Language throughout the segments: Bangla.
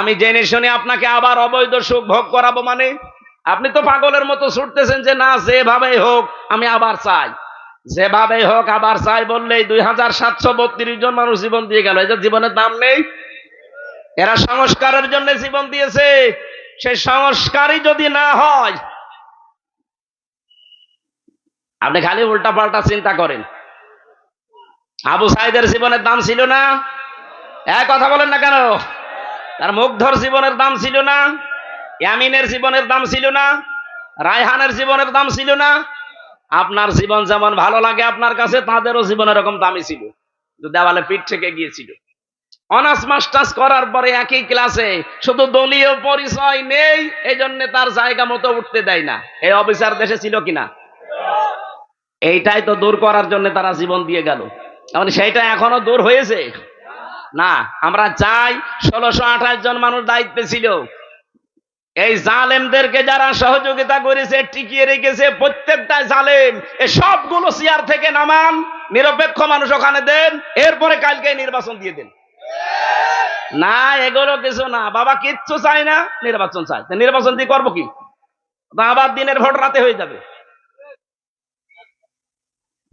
আমি জেনে শুনে আপনাকে আবার অবৈধ সুখ ভোগ করাবো মানে? আপনি তো পাগলের মতো ছুটতেছেন যে না, যেভাবে হোক আমি আবার চাই, যেভাবে হোক আবার চাই বললেই 2732 জন মানুষ জীবন দিয়ে গেল। এদের জীবনের দাম নেই? এরা সংস্কারের জন্য জীবন দিয়েছে। সেই সংস্কারই যদি না হয়, আপনি খালি উল্টা পাল্টা চিন্তা করেন। আবু সাইদের জীবনের দাম ছিল না? এক কথা বলেন না কেন? তার মুগ্ধর জীবনের দাম ছিল না? ইয়ামিনের জীবনের দাম ছিল না? রায়হানের জীবনের দাম ছিল না? আপনার জীবন যেমন ভালো লাগে আপনার কাছে, তাদেরও জীবন এরকম দামি ছিল। দেওয়ালে পিঠ থেকে গিয়েছিল। অনার্স মাস্টার্স করার পরে একই ক্লাসে, শুধু দলীয় পরিচয় নেই, এই জন্য তার জায়গা মতো উঠতে দেয় না। এই অফিসার দেশে ছিল কিনা? এইটাই তো দূর করার জন্য তারা জীবন দিয়ে গেল। মানে সেইটা এখনো দূর হয়েছে না। আমরা চাই 1628 জন মানুষ দায়িত্বে ছিল। এই জালেমদেরকে যারা সহযোগিতা করেছে, টিকিয়ে রেখেছে, প্রত্যেকটা জালেম, এই সবগুলো চেয়ার থেকে নামান, নিরপেক্ষ মানুষ ওখানে দেন, এরপরে কালকে নির্বাচন দিয়ে দেন। না, এগুলো কিছু না বাবা, কিচ্ছু চাই না, নির্বাচন চাই। নির্বাচন দিয়ে করবো কি? আবার দিনের ভোট রাতে হয়ে যাবে।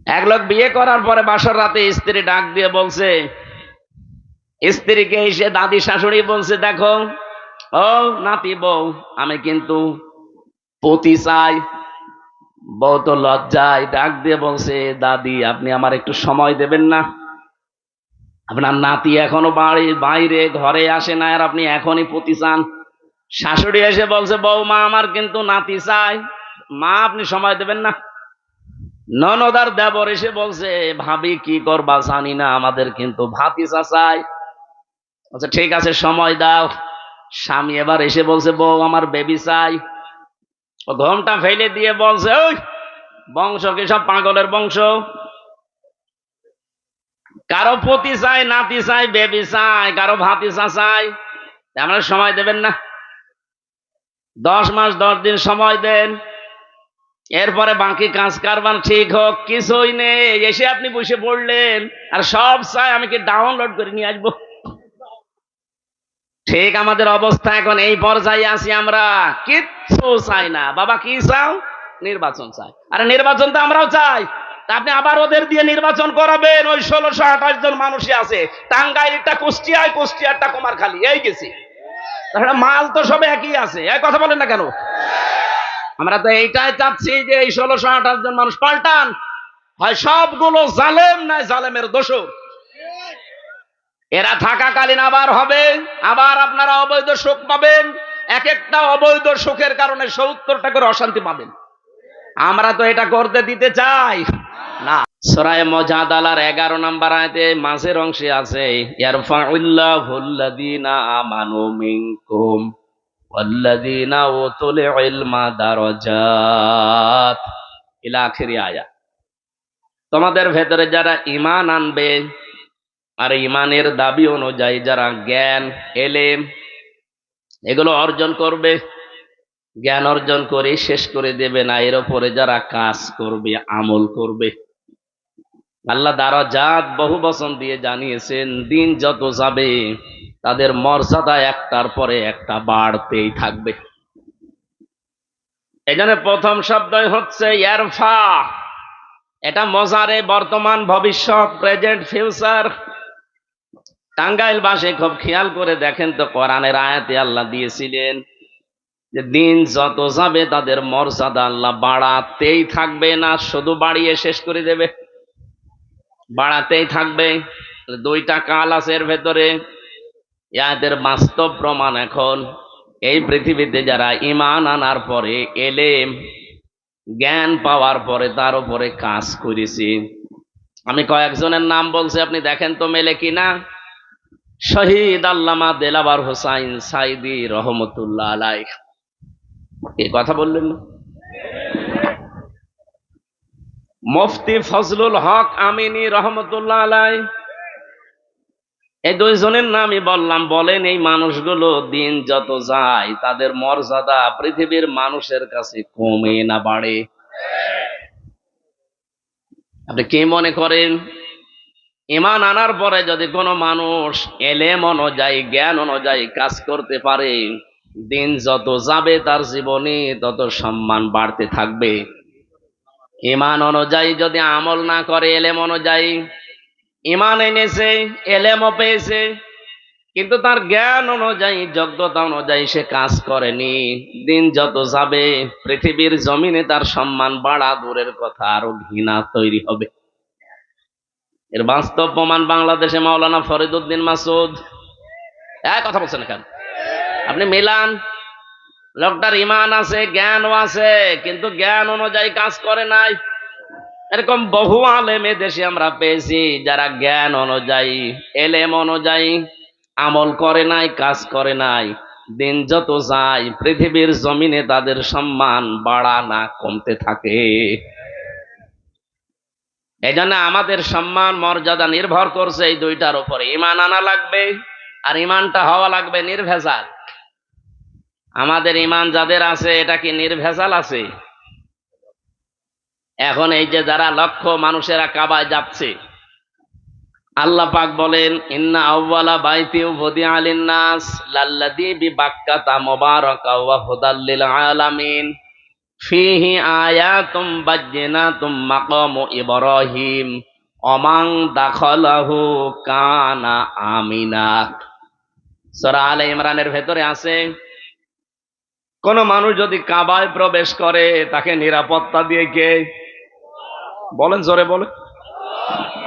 এক লোক বিয়ে করার পরে বাসর রাতে স্ত্রী ডাক দিয়ে বলছে, স্ত্রীকে এসে দাদি শাশুড়ি বলছে, দেখো ও নাতি বউ, আমি কিন্তু পতি চাই। বউ তো লজ্জায় ডাক দিয়ে বলছে, দাদি আপনি আমার একটু সময় দেবেন না? আপনার নাতি এখনো বাইরে ঘরে আসে না, আর আপনি এখনই পতি চান? শাশুড়ি এসে বলছে, বৌমা আমার কিন্তু নাতি চাই, মা আপনি সময় দেবেন না? ননদার দেবর এসে বলছে, ভাবি কি করবা জানি না, আমাদের কিন্তু ভাতিজা চাই। আচ্ছা ঠিক আছে, সময় দাও। স্বামী এবার এসে বলছে, বউ আমার বেবি চাই। ও ঘোমটা ফেলে দিয়ে বলছে, ওই বংশ কি সব পাগলের বংশ? কারো পতি চাই, নাতি চাই, বেবি চাই, কারো ভাতিজা চাই। আমরা সময় দেবেন না? 10 মাস 10 দিন সময় দেন, এরপরে বাকি কাজ কারবার ঠিক হোক। কিছুই নেই, এসে আপনি বসে পড়লেন আর সব চাই, আমি কি ডাউনলোড করে নিয়ে আসবো? ঠিক আমাদের অবস্থা এখন এই পর্যায়ে আছি আমরা, কিচ্ছু চাই না। বাবা কি চাও? নির্বাচন চাই। আরে নির্বাচন তো আমরাও চাই। তা আপনি আবার ওদের দিয়ে নির্বাচন করাবেন? ওই 1628 জন মানুষই আছে, টাঙ্গাইলটা কুষ্টিয়ায়, কুষ্টিয়ারটা কুমারখালী, এই গেছি। তাহলে মাল তো সব একই আছে। এক কথা বলেন না কেন? আমরা তো এইটাই চাচ্ছি যে এই 1628 জন মানুষ পাল্টান, হয় সবগুলো জালেম, নয় জালেমের দোষর। এরা থাকাকালীন আবার হবে, আবার আপনারা অবৈধ সুখ পাবেন। এক একটা অবৈধ সুখের কারণে 70টা করে অশান্তি পাবেন। আমরা তো এটা করতে দিতে চাই না। সূরা মুজাদালার 11 নম্বর আয়াতে মাঝের অংশে আছে, ইয়ারফাউল্লাহুল্লাযীনা আমানু মিনকুম ওয়াল্লাযীনা উতুল ইলমা দারাজাত ইলা আখিরি আয়াত। তোমাদের ভেতরে যারা ঈমান আনবে আর ঈমানের দাবি অনুযায়ী যারা জ্ঞান, এলেম এগুলো অর্জন করবে, জ্ঞান অর্জন করে শেষ করে দেবে না, এর উপরে যারা কাজ করবে, আমল করবে। আল্লাহ দারাজাত বহু বচন দিয়ে জানিয়েছেন, দিন যত যাবে তাদের মর্যাদা একটার পরে একটা বাড়তেই থাকবে। এখানে প্রথম শব্দই হচ্ছে ইয়ারফা। এটা মজারে, বর্তমান, ভবিষ্যৎ, প্রেজেন্ট, ফিউচার। টাঙ্গাইল বাসে খুব খেয়াল করে দেখেন তো, কোরআনের আয়াতে আল্লাহ দিয়েছিলেন যে দিন যত যাবে তাদের মর্যাদা আল্লাহ বাড়াতেই থাকবে, না শুধু বাড়িয়ে শেষ করে দেবে, বাড়াতেই থাকবে। দুইটা কাল আছে এর ভেতরে। এদের বাস্তব প্রমাণ এখন এই পৃথিবীতে যারা ঈমান আনার পরে, এলেম জ্ঞান পাওয়ার পরে তার উপরে কাজ করেছি। আমি কয়েকজনের নাম বলছি, আপনি দেখেন তো মেলে কিনা। শহীদ আল্লামা দেলাওয়ার হোসাইন সাইদি রহমতুল্লাহ আলাইহ, এই কথা বললেন না? মুফতি ফজলুল হক আমিনী রহমতুল্লাহ আলাইহ, এই দুইজনের নামই বললাম। বলেন এই মানুষগুলো দিন যত যায় তাদের মর্যাদা পৃথিবীর মানুষের কাছে কমে না বাড়ে? আপনি কি মনে করেন ঈমান আনার পরে যদি কোনো মানুষ এলেম অনুযায়ী জ্ঞান অনুযায়ী কাজ করতে পারে, দিন যত যাবে তার জীবনে তত সম্মান বাড়তে থাকবে। ঈমান অনুযায়ী যদি আমল না করে, এলেম অনুযায়ী ঈমান এনেছে, এলেমও পেয়েছে, কিন্তু তার জ্ঞান অনুযায়ী যোগ্যতা অনুযায়ী সে কাজ করেনি, দিন যত যাবে পৃথিবীর জমিনে তার সম্মান বাড়া দূরের কথা, আরো ঘৃণা তৈরি হবে। এর বাস্তব প্রমাণ বাংলাদেশে মাওলানা ফরিদউদ্দিন মাসুদ। কথা বলছেন এখানে, আপনি মিলান, লোকটার ঈমান আছে, জ্ঞানও আছে, কিন্তু জ্ঞান অনুযায়ী কাজ করে নাই। এরকম বহু আলেম দেশে আমরা পেয়েছি যারা জ্ঞান অনুযায়ী এলেম অনুযায়ী আমল করে নাই, কাজ করে নাই, দিন যত যায় পৃথিবীর জমিনে তাদের সম্মান বাড়া না কমতে থাকে। এই জন্য আমাদের সম্মান মর্যাদা নির্ভর করছে এই দুইটার উপরে। ঈমান আনা লাগবে, আর ঈমানটা হওয়া লাগবে নির্ভেজাল। আমাদের ঈমান যাদের আছে, এটা কি নির্ভেজাল আছে? এখন এই যে যারা লক্ষ মানুষেরা কাবায় যাচ্ছে, আল্লাহ পাক বলেন, ইন্না আউওয়ালা বাইতি উযিআ লিন-নাস লাল্লাযী বিবাক্কাতা মুবারাকা ওয়া হুদাল লিল আলামিন ফীহি আয়াতুম বায়্যিনাতুম মাকামু ইব্রাহিম ওয়া মান দাখালাহু কানা আমিনা। সূরা আলে ইমরানের ভেতরে আছে, কোন মানুষ যদি কাবায় প্রবেশ করে তাকে নিরাপত্তা দিয়ে কে? বলেন, জোরে বলে।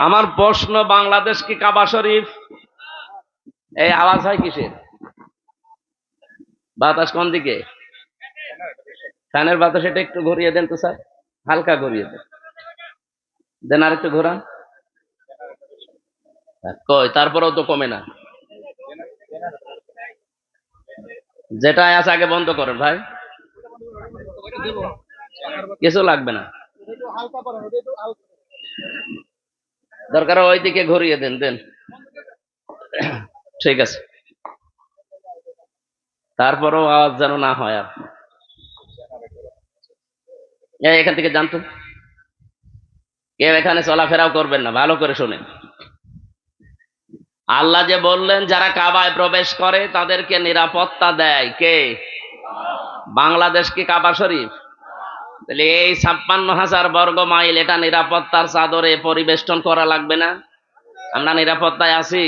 আমার প্রশ্ন, বাংলাদেশ কি কাবা শরীফ? এই আওয়াজ হয় কিসের? বাতাস কোন দিকে? ফ্যানের বাতাস। এটা একটু ঘুরিয়ে দেন তো স্যার, হালকা ঘুরিয়ে দেন, দেন আর একটু ঘোরান। কই, তারপরেও তো কমে না। যেটা আছে আগে বন্ধ করেন ভাই, কিছু লাগবে না, দরকার ওই দিকে ঘুরিয়ে দেন, দেন। ঠিক আছে, তারপরেও আওয়াজ যেন না হয়। আর এখান থেকে জানতো কেউ এখানে চলাফেরাও করবেন না, ভালো করে শোনেন। আল্লাহ যে বললেন যারা কাবায় প্রবেশ করে তাদেরকে নিরাপত্তা দেয় কে? বাংলাদেশ কি কাবা শরীফ? তাহলে এই 56,000 বর্গ মাইল এটা নিরাপত্তার চাদরে পরিবেষ্টন করা লাগবে না? আমরা নিরাপত্তায় আছি?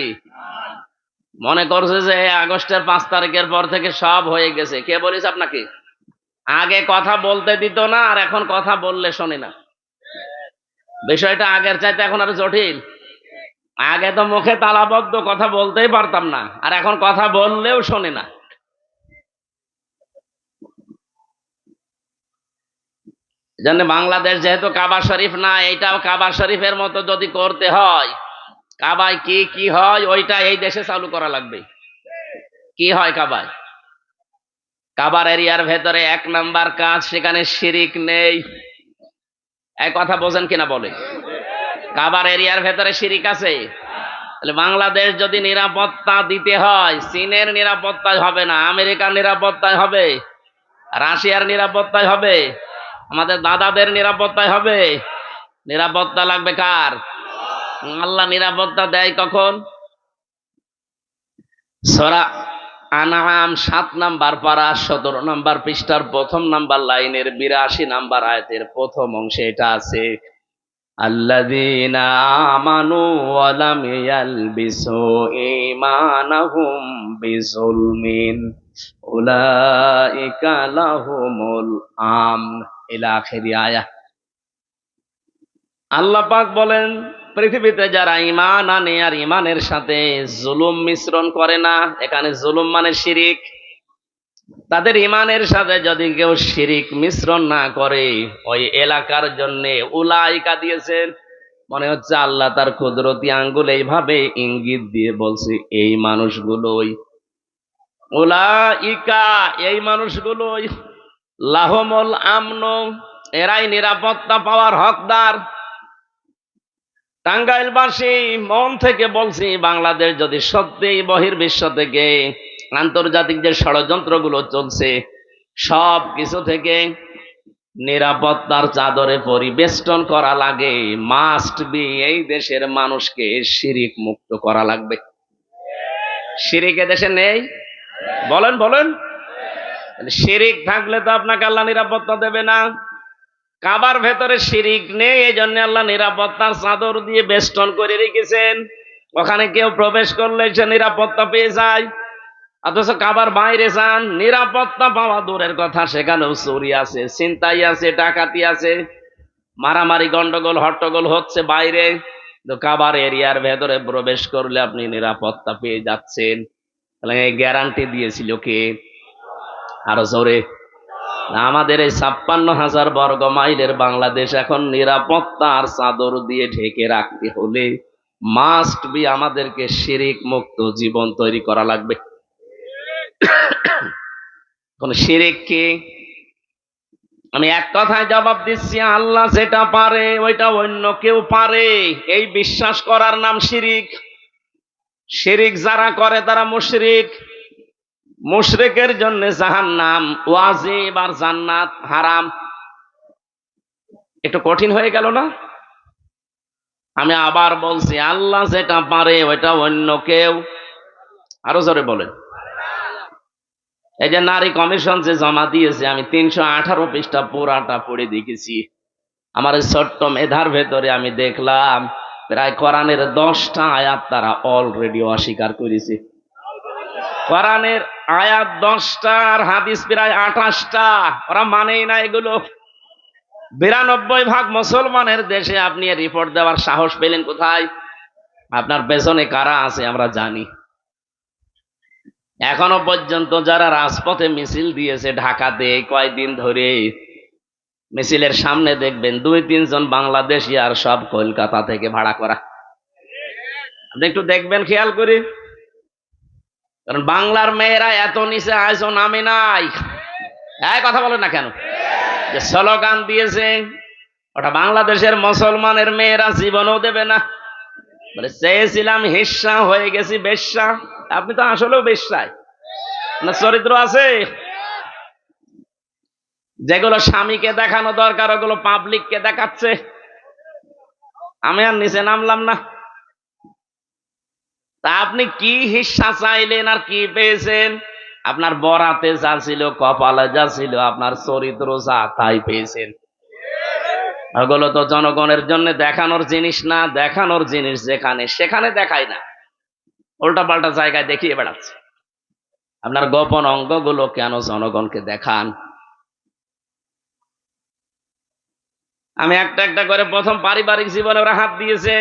মনে করছে যে আগস্টের 5 তারিখের পর থেকে সব হয়ে গেছে। কে বলিস আপনাকে? আগে কথা বলতে দিত না, আর এখন কথা বললে শোনে না। বিষয়টা আগের চাইতে এখন আরো জটিল। আগে তো মুখে তালাবদ্ধ, কথা বলতেই পারতাম না, আর এখন কথা বললেও শোনে না। জন্য বাংলাদেশ যেহেতু কাবা শরীফ না, এইটাও কাবা শরীফের মতো যদি করতে হয়, কাবায় কি কি হয় ওইটা এই দেশে চালু করা লাগবে। কি হয় কাবায়? কাবার এরিয়ার ভেতরে 1 নাম্বার কাজ, সেখানে শিরিক নেই। এই কথা বোঝেন কিনা বলে? কাবার এরিয়ার ভেতরে শিরিক আছে? তাহলে বাংলাদেশ যদি নিরাপত্তা দিতে হয়, চীনের নিরাপত্তায় হবে না, আমেরিকার নিরাপত্তায় হবে, রাশিয়ার নিরাপত্তায় হবে, আমাদের দাদাদের নিরাপত্তায় হবে। নিরাপত্তা লাগবে কার? আল্লাহ নিরাপত্তা দেয় কখন? সূরা আনআম 7 নাম্বার পারা 17 নাম্বার পৃষ্ঠার 1ম নাম্বার লাইনের 82 নাম্বার আয়াতের প্রথম অংশে এটা আছে, আল্লাযীনা আমানু ওয়া লাম ইয়ালবিসু ঈমানাহুম বিযুলমিন উলাইকা লাহুমুল আমন, ইলা আখিরি আয়াত। আল্লাহ পাক বলেন, পৃথিবীতে যারা ঈমান আনে আর ঈমানের সাথে জুলুম মিশ্রণ করে না, এখানে জুলুম মানে শিরিক, তাদের ঈমানের সাথে যদি কেউ শিরিক মিশ্রণ না করে, ওই এলাকার জন্য উলাইকা দিয়েছেন। মনে হচ্ছে আল্লাহ তার কুদরতি আঙ্গুল এইভাবে ইঙ্গিত দিয়ে বলছে, এই মানুষগুলোই, উলাইকা এই মানুষগুলোই, লাহুমুল আমন, এরাই নিরাপত্তা পাওয়ার হকদার। টাঙ্গাইলবাসী মন থেকে বলছি, বাংলাদেশ যদি সত্যিই বহির্বিশ্ব থেকে আন্তর্জাতিক যে ষড়যন্ত্রগুলো চলছে সব কিছু থেকে নিরাপত্তার চাদরে পরিবেষ্টন করা লাগে, মাস্ট বি এই দেশের মানুষকে শিরিক মুক্ত করা লাগবে। শিরিক এ দেশে নেই, বলেন বলেন। শিরিক থাকলে তো আপনাকে আল্লাহ নিরাপত্তা দেবে না। কাবার ভেতরে শিরিক নেই, এই জন্য আল্লাহ নিরাপত্তার চাদর দিয়ে বেষ্টন করে রেখেছেন। ওখানে কেউ প্রবেশ করলে সে নিরাপত্তা পেয়ে যায়। অথচ কাবার বাইরে যান, নিরাপত্তা পাওয়া দূরের কথা, সেখানেও চুরি আছে, ছিনতাই আছে, ডাকাতি আছে, মারামারি গন্ডগোল হট্টগোল হচ্ছে বাইরে। তো কাবার এরিয়ার ভেতরে প্রবেশ করলে আপনি নিরাপত্তা পেয়ে যাচ্ছেন। তাহলে এই গ্যারান্টি দিয়েছিল কে? আরো জোরে। আমাদের এই 56,000 বর্গ মাইলের বাংলাদেশ এখন নিরাপত্তার চাদর দিয়ে ঢেকে রাখতে হলে মাস্ট বি আমাদেরকে শিরিক মুক্ত জীবন তৈরি করা লাগবে। কোন শিরিক কি? আমি এক কথায় জবাব দিচ্ছি, আল্লাহ যেটা পারে ওইটা অন্য কেউ পারে, এই বিশ্বাস করার নাম শিরিক। শিরিক যারা করে তারা মুশরিক। মুশরিকের জন্য জাহান্নাম ওয়াজিব আর জান্নাত হারাম। একটু কঠিন হয়ে গেল না? আমি আবার বলছি, আল্লাহ যেটা পারে ওইটা অন্য কেউ। আরো জোরে বলেন। এই যে নারী কমিশন যে জমা দিয়েছে, আমি 318 পৃষ্ঠা পুরাটা পড়ে দেখেছি। আমার এই ছোট্ট মেধার ভেতরে আমি দেখলাম প্রায় কোরআনের 10টা আয়াত তারা অলরেডি অস্বীকার করেছে। কোরআনের আয়াত 10টা আর হাদিস প্রায় 28টা। ওরা মানেই না এগুলো। 92% মুসলমানের দেশে আপনি রিপোর্ট দেওয়ার সাহস পেলেন কোথায়? আপনার পেছনে কারা আছে আমরা জানি। এখনো পর্যন্ত যারা রাজপথে মিছিল দিয়েছে ঢাকাতে কয়েকদিন ধরে, মিছিলের সামনে দেখবেন 2-3 জন বাংলাদেশি, আর সব কলকাতা থেকে ভাড়া করা। আপনি একটু দেখবেন খেয়াল করে, কারণ বাংলার মেয়েরা এত নিচে আইসো নামে নাই। এই কথা বলেন না কেন? যে স্লোগান দিয়েছে ওটা বাংলাদেশের মুসলমানের মেয়েরা জীবনও দেবে না। বলে চেয়েছিলাম হিস্সা, হয়ে গেছি বেশ্যা। আপনি তো আসলেও বেশ্যায় না, চরিত্র আছে। যেগুলো স্বামীকে দেখানো দরকার ওগুলো পাবলিককে দেখাচ্ছে। আমি আর নিচে নামলাম না। তা আপনি কি হিস্সা চাইলেন আর কি পেয়েছেন? আপনার বরাতে যা ছিল, কপালে যা ছিল, আপনার চরিত্র যা, তাই পেয়েছেন। ওগুলো তো জনগণের জন্য দেখানোর জিনিস না। দেখানোর জিনিস যেখানে সেখানে দেখায় না, উল্টা পাল্টা জায়গায় দেখিয়ে বেড়াচ্ছে। আপনার গোপন অঙ্গগুলো কেন জনগণকে দেখান? আমি একটা একটা করে প্রথম পারিবারিক জীবনে ওরা হাত দিয়েছে,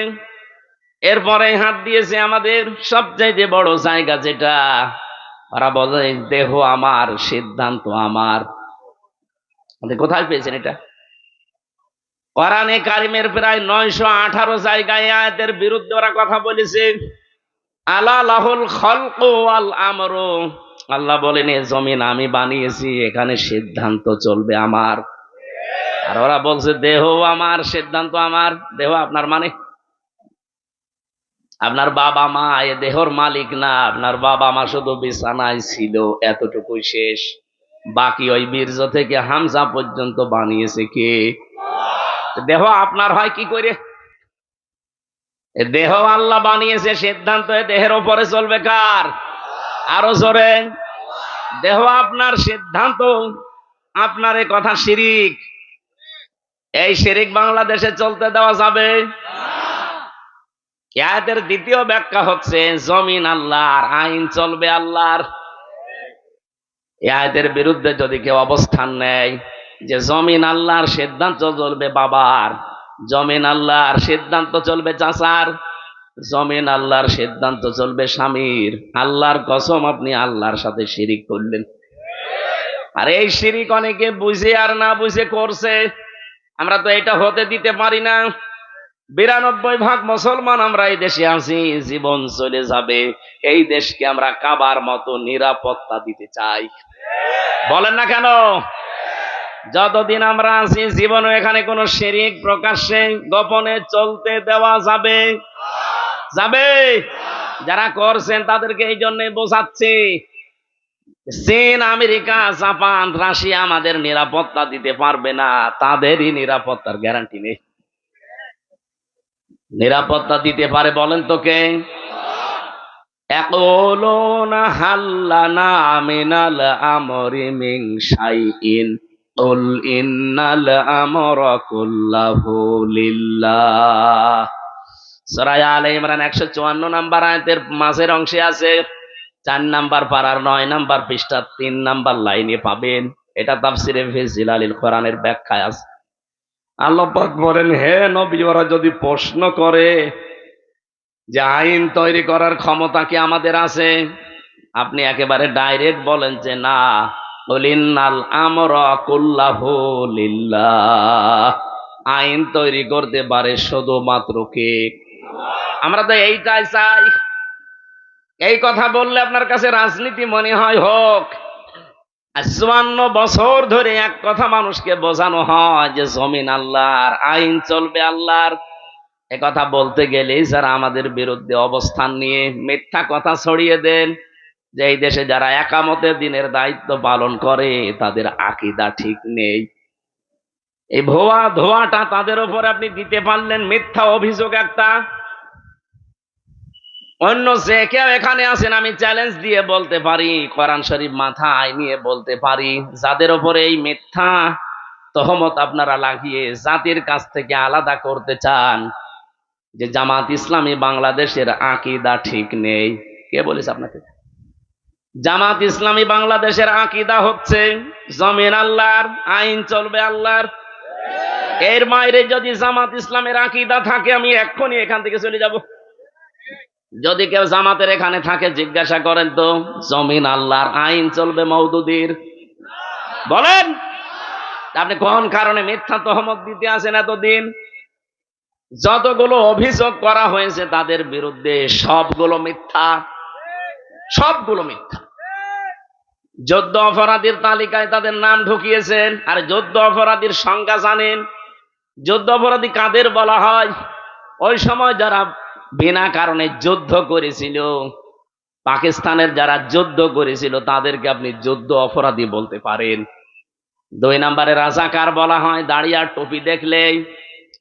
এরপরে হাত দিয়েছে আমাদের সবচাইতে বড় জায়গা যেটা, ওরা বলে দেহ আমার, সিদ্ধান্ত আমার। কোথায় পেয়েছেন এটা? কোরআনে কারিমের প্রায় 918 জায়গায় আয়াতের বিরুদ্ধে ওরা কথা বলেছে। আলা লাহুল খালকু ওয়াল আমরু, আল্লাহ বলেন এই জমিন আমি বানিয়েছি, এখানে সিদ্ধান্ত চলবে আমার। আর ওরা বলছে দেহ আমার, সিদ্ধান্ত আমার। দেহ আপনার মানে আপনার বাবা মা এ দেহর মালিক না। আপনার বাবা মা শুধু বিছানায় ছিল, এতটুকুই শেষ। বাকি ওই বীর্য থেকে হামজা পর্যন্ত বানিয়েছে কে? দেহ আপনার হয় কি করে? দেহ আল্লাহ বানিয়েছে, সিদ্ধান্ত দেহের ওপরে চলবে কার? আরো জোরে। দেহ আপনার, সিদ্ধান্ত আপনার। এই কথা শিরিক। এই শিরিক বাংলাদেশে চলতে দেওয়া যাবে? আয়াতের দ্বিতীয় ব্যাখ্যা হচ্ছে জমিন আল্লাহর, আইন চলবে আল্লাহর। এই আয়াতের বিরুদ্ধে যদি কেউ অবস্থান নেয় যে জমিন আল্লাহর, সিদ্ধান্ত চলবে বাবার, জমিন আল্লাহর, সিদ্ধান্ত চলবে চাচার, জমিন আল্লাহর, সিদ্ধান্ত চলবে স্বামীর, আল্লাহর কসম আপনি আল্লাহর সাথে শিরিক করলেন। আর এই শিরিক অনেকে বুঝে আর না বুঝে করছে। আমরা তো এটা হতে দিতে পারি না। 92% মুসলমান আমরা এই দেশে আছি, জীবন চলে যাবে। এই দেশকে আমরা কাবার মতো নিরাপত্তা দিতে চাই। বলেন না কেন? যতদিন আমরা আছি জীবনে এখানে কোন শিরিক প্রকাশ্যে গোপনে চলতে দেওয়া যাবে? যাবে? যারা করছেন তাদেরকে এই জন্য বোঝাচ্ছি, চীন, আমেরিকা, জাপান, রাশিয়া আমাদের নিরাপত্তা দিতে পারবে না, তাদেরই নিরাপত্তার গ্যারান্টি নেই। নিরাপত্তা দিতে পারে বলেন তো কে? ইয়াকুলুনা হাল্লানা মিনাল আমরি মিন শাইইন কুল ইন্নাল আমরা কুল্লাহু লিল্লাহ। সূরা আলে ইমরান 154 নম্বর আয়াতের মাঝের অংশে আছে, 4 নাম্বার পারার 9 নাম্বার পৃষ্ঠা 3 নাম্বার লাইনে পাবেন। এটা তাফসিরে ফি জিলালিল কোরআনের ব্যাখ্যায় আছে। আল্লাহ পাক বলেন, হে নবী, ওরা যদি প্রশ্ন করে যে আইন তৈরি করার ক্ষমতা কি আমাদের আছে, আপনি একেবারে ডাইরেক্ট বলেন যে না, কুলিন্নাল আমরা কুল্লাহু লিল্লাহ। আইন তৈরি করতে পারে শুধুমাত্র কে? আমরা তো এইটাই চাই। এই কথা বললে আপনার কাছে রাজনীতি মনে হয় হোক। 54 বছর ধরে এক কথা মানুষকে বোঝানো হয় যে জমিন আল্লাহর, আইন চলবে আল্লাহর। এ কথা বলতে গেলেই যারা আমাদের বিরুদ্ধে অবস্থান নিয়ে মিথ্যা কথা ছড়িয়ে দেন যে এই দেশে যারা একামতে দিনের দায়িত্ব পালন করে তাদের আকীদা ঠিক নেই, এই ভুয়া ধোয়াটা তাদের উপরে আপনি দিতে পারলেন, মিথ্যা অভিযোগ একটা। অন্য যে কেউ এখানে আছেন, আমি চ্যালেঞ্জ দিয়ে বলতে পারি, কোরআন শরীফ মাথায় নিয়ে বলতে পারি, যাদের উপরে এই মিথ্যা তহমত আপনারা লাগিয়ে জাতির কাছ থেকে আলাদা করতে চান যে জামাত ইসলামী বাংলাদেশের আকীদা ঠিক নেই, কে বলেছে আপনাকে? জামাত ইসলামী বাংলাদেশের আকীদা হচ্ছে জমিন আল্লাহর, আইন চলবে আল্লাহর। এর বাইরে যদি জামাত ইসলামের আকীদা থাকে আমি এক্ষুনি এখান থেকে চলে যাব। যদি কেউ জামাতের এখানে থাকে জিজ্ঞাসা করেন তো, জমিন আল্লাহর, আইন চলবে মওদুদির, বলেন। আপনি কোন কারণে মিথ্যা তহমত দিতে আছেন এতদিন? যতগুলো অভিযোগ করা হয়েছে তাদের বিরুদ্ধে সবগুলো মিথ্যা, সবগুলো মিথ্যা। যুদ্ধ অপরাধীর তালিকায় তাদের নাম ঢুকিয়েছেন। আর যুদ্ধ অপরাধীর সংজ্ঞা জানেন? যুদ্ধ অপরাধী কাদের বলা হয়? ওই সময় যারা বিনা কারণে যুদ্ধ করেছিল, পাকিস্তানের যারা যুদ্ধ করেছিল তাদেরকে আপনি যুদ্ধ অপরাধী বলতে পারেন। 2 নম্বরে রাজাকার বলা হয় দাড়ি আর টুপি দেখলেই।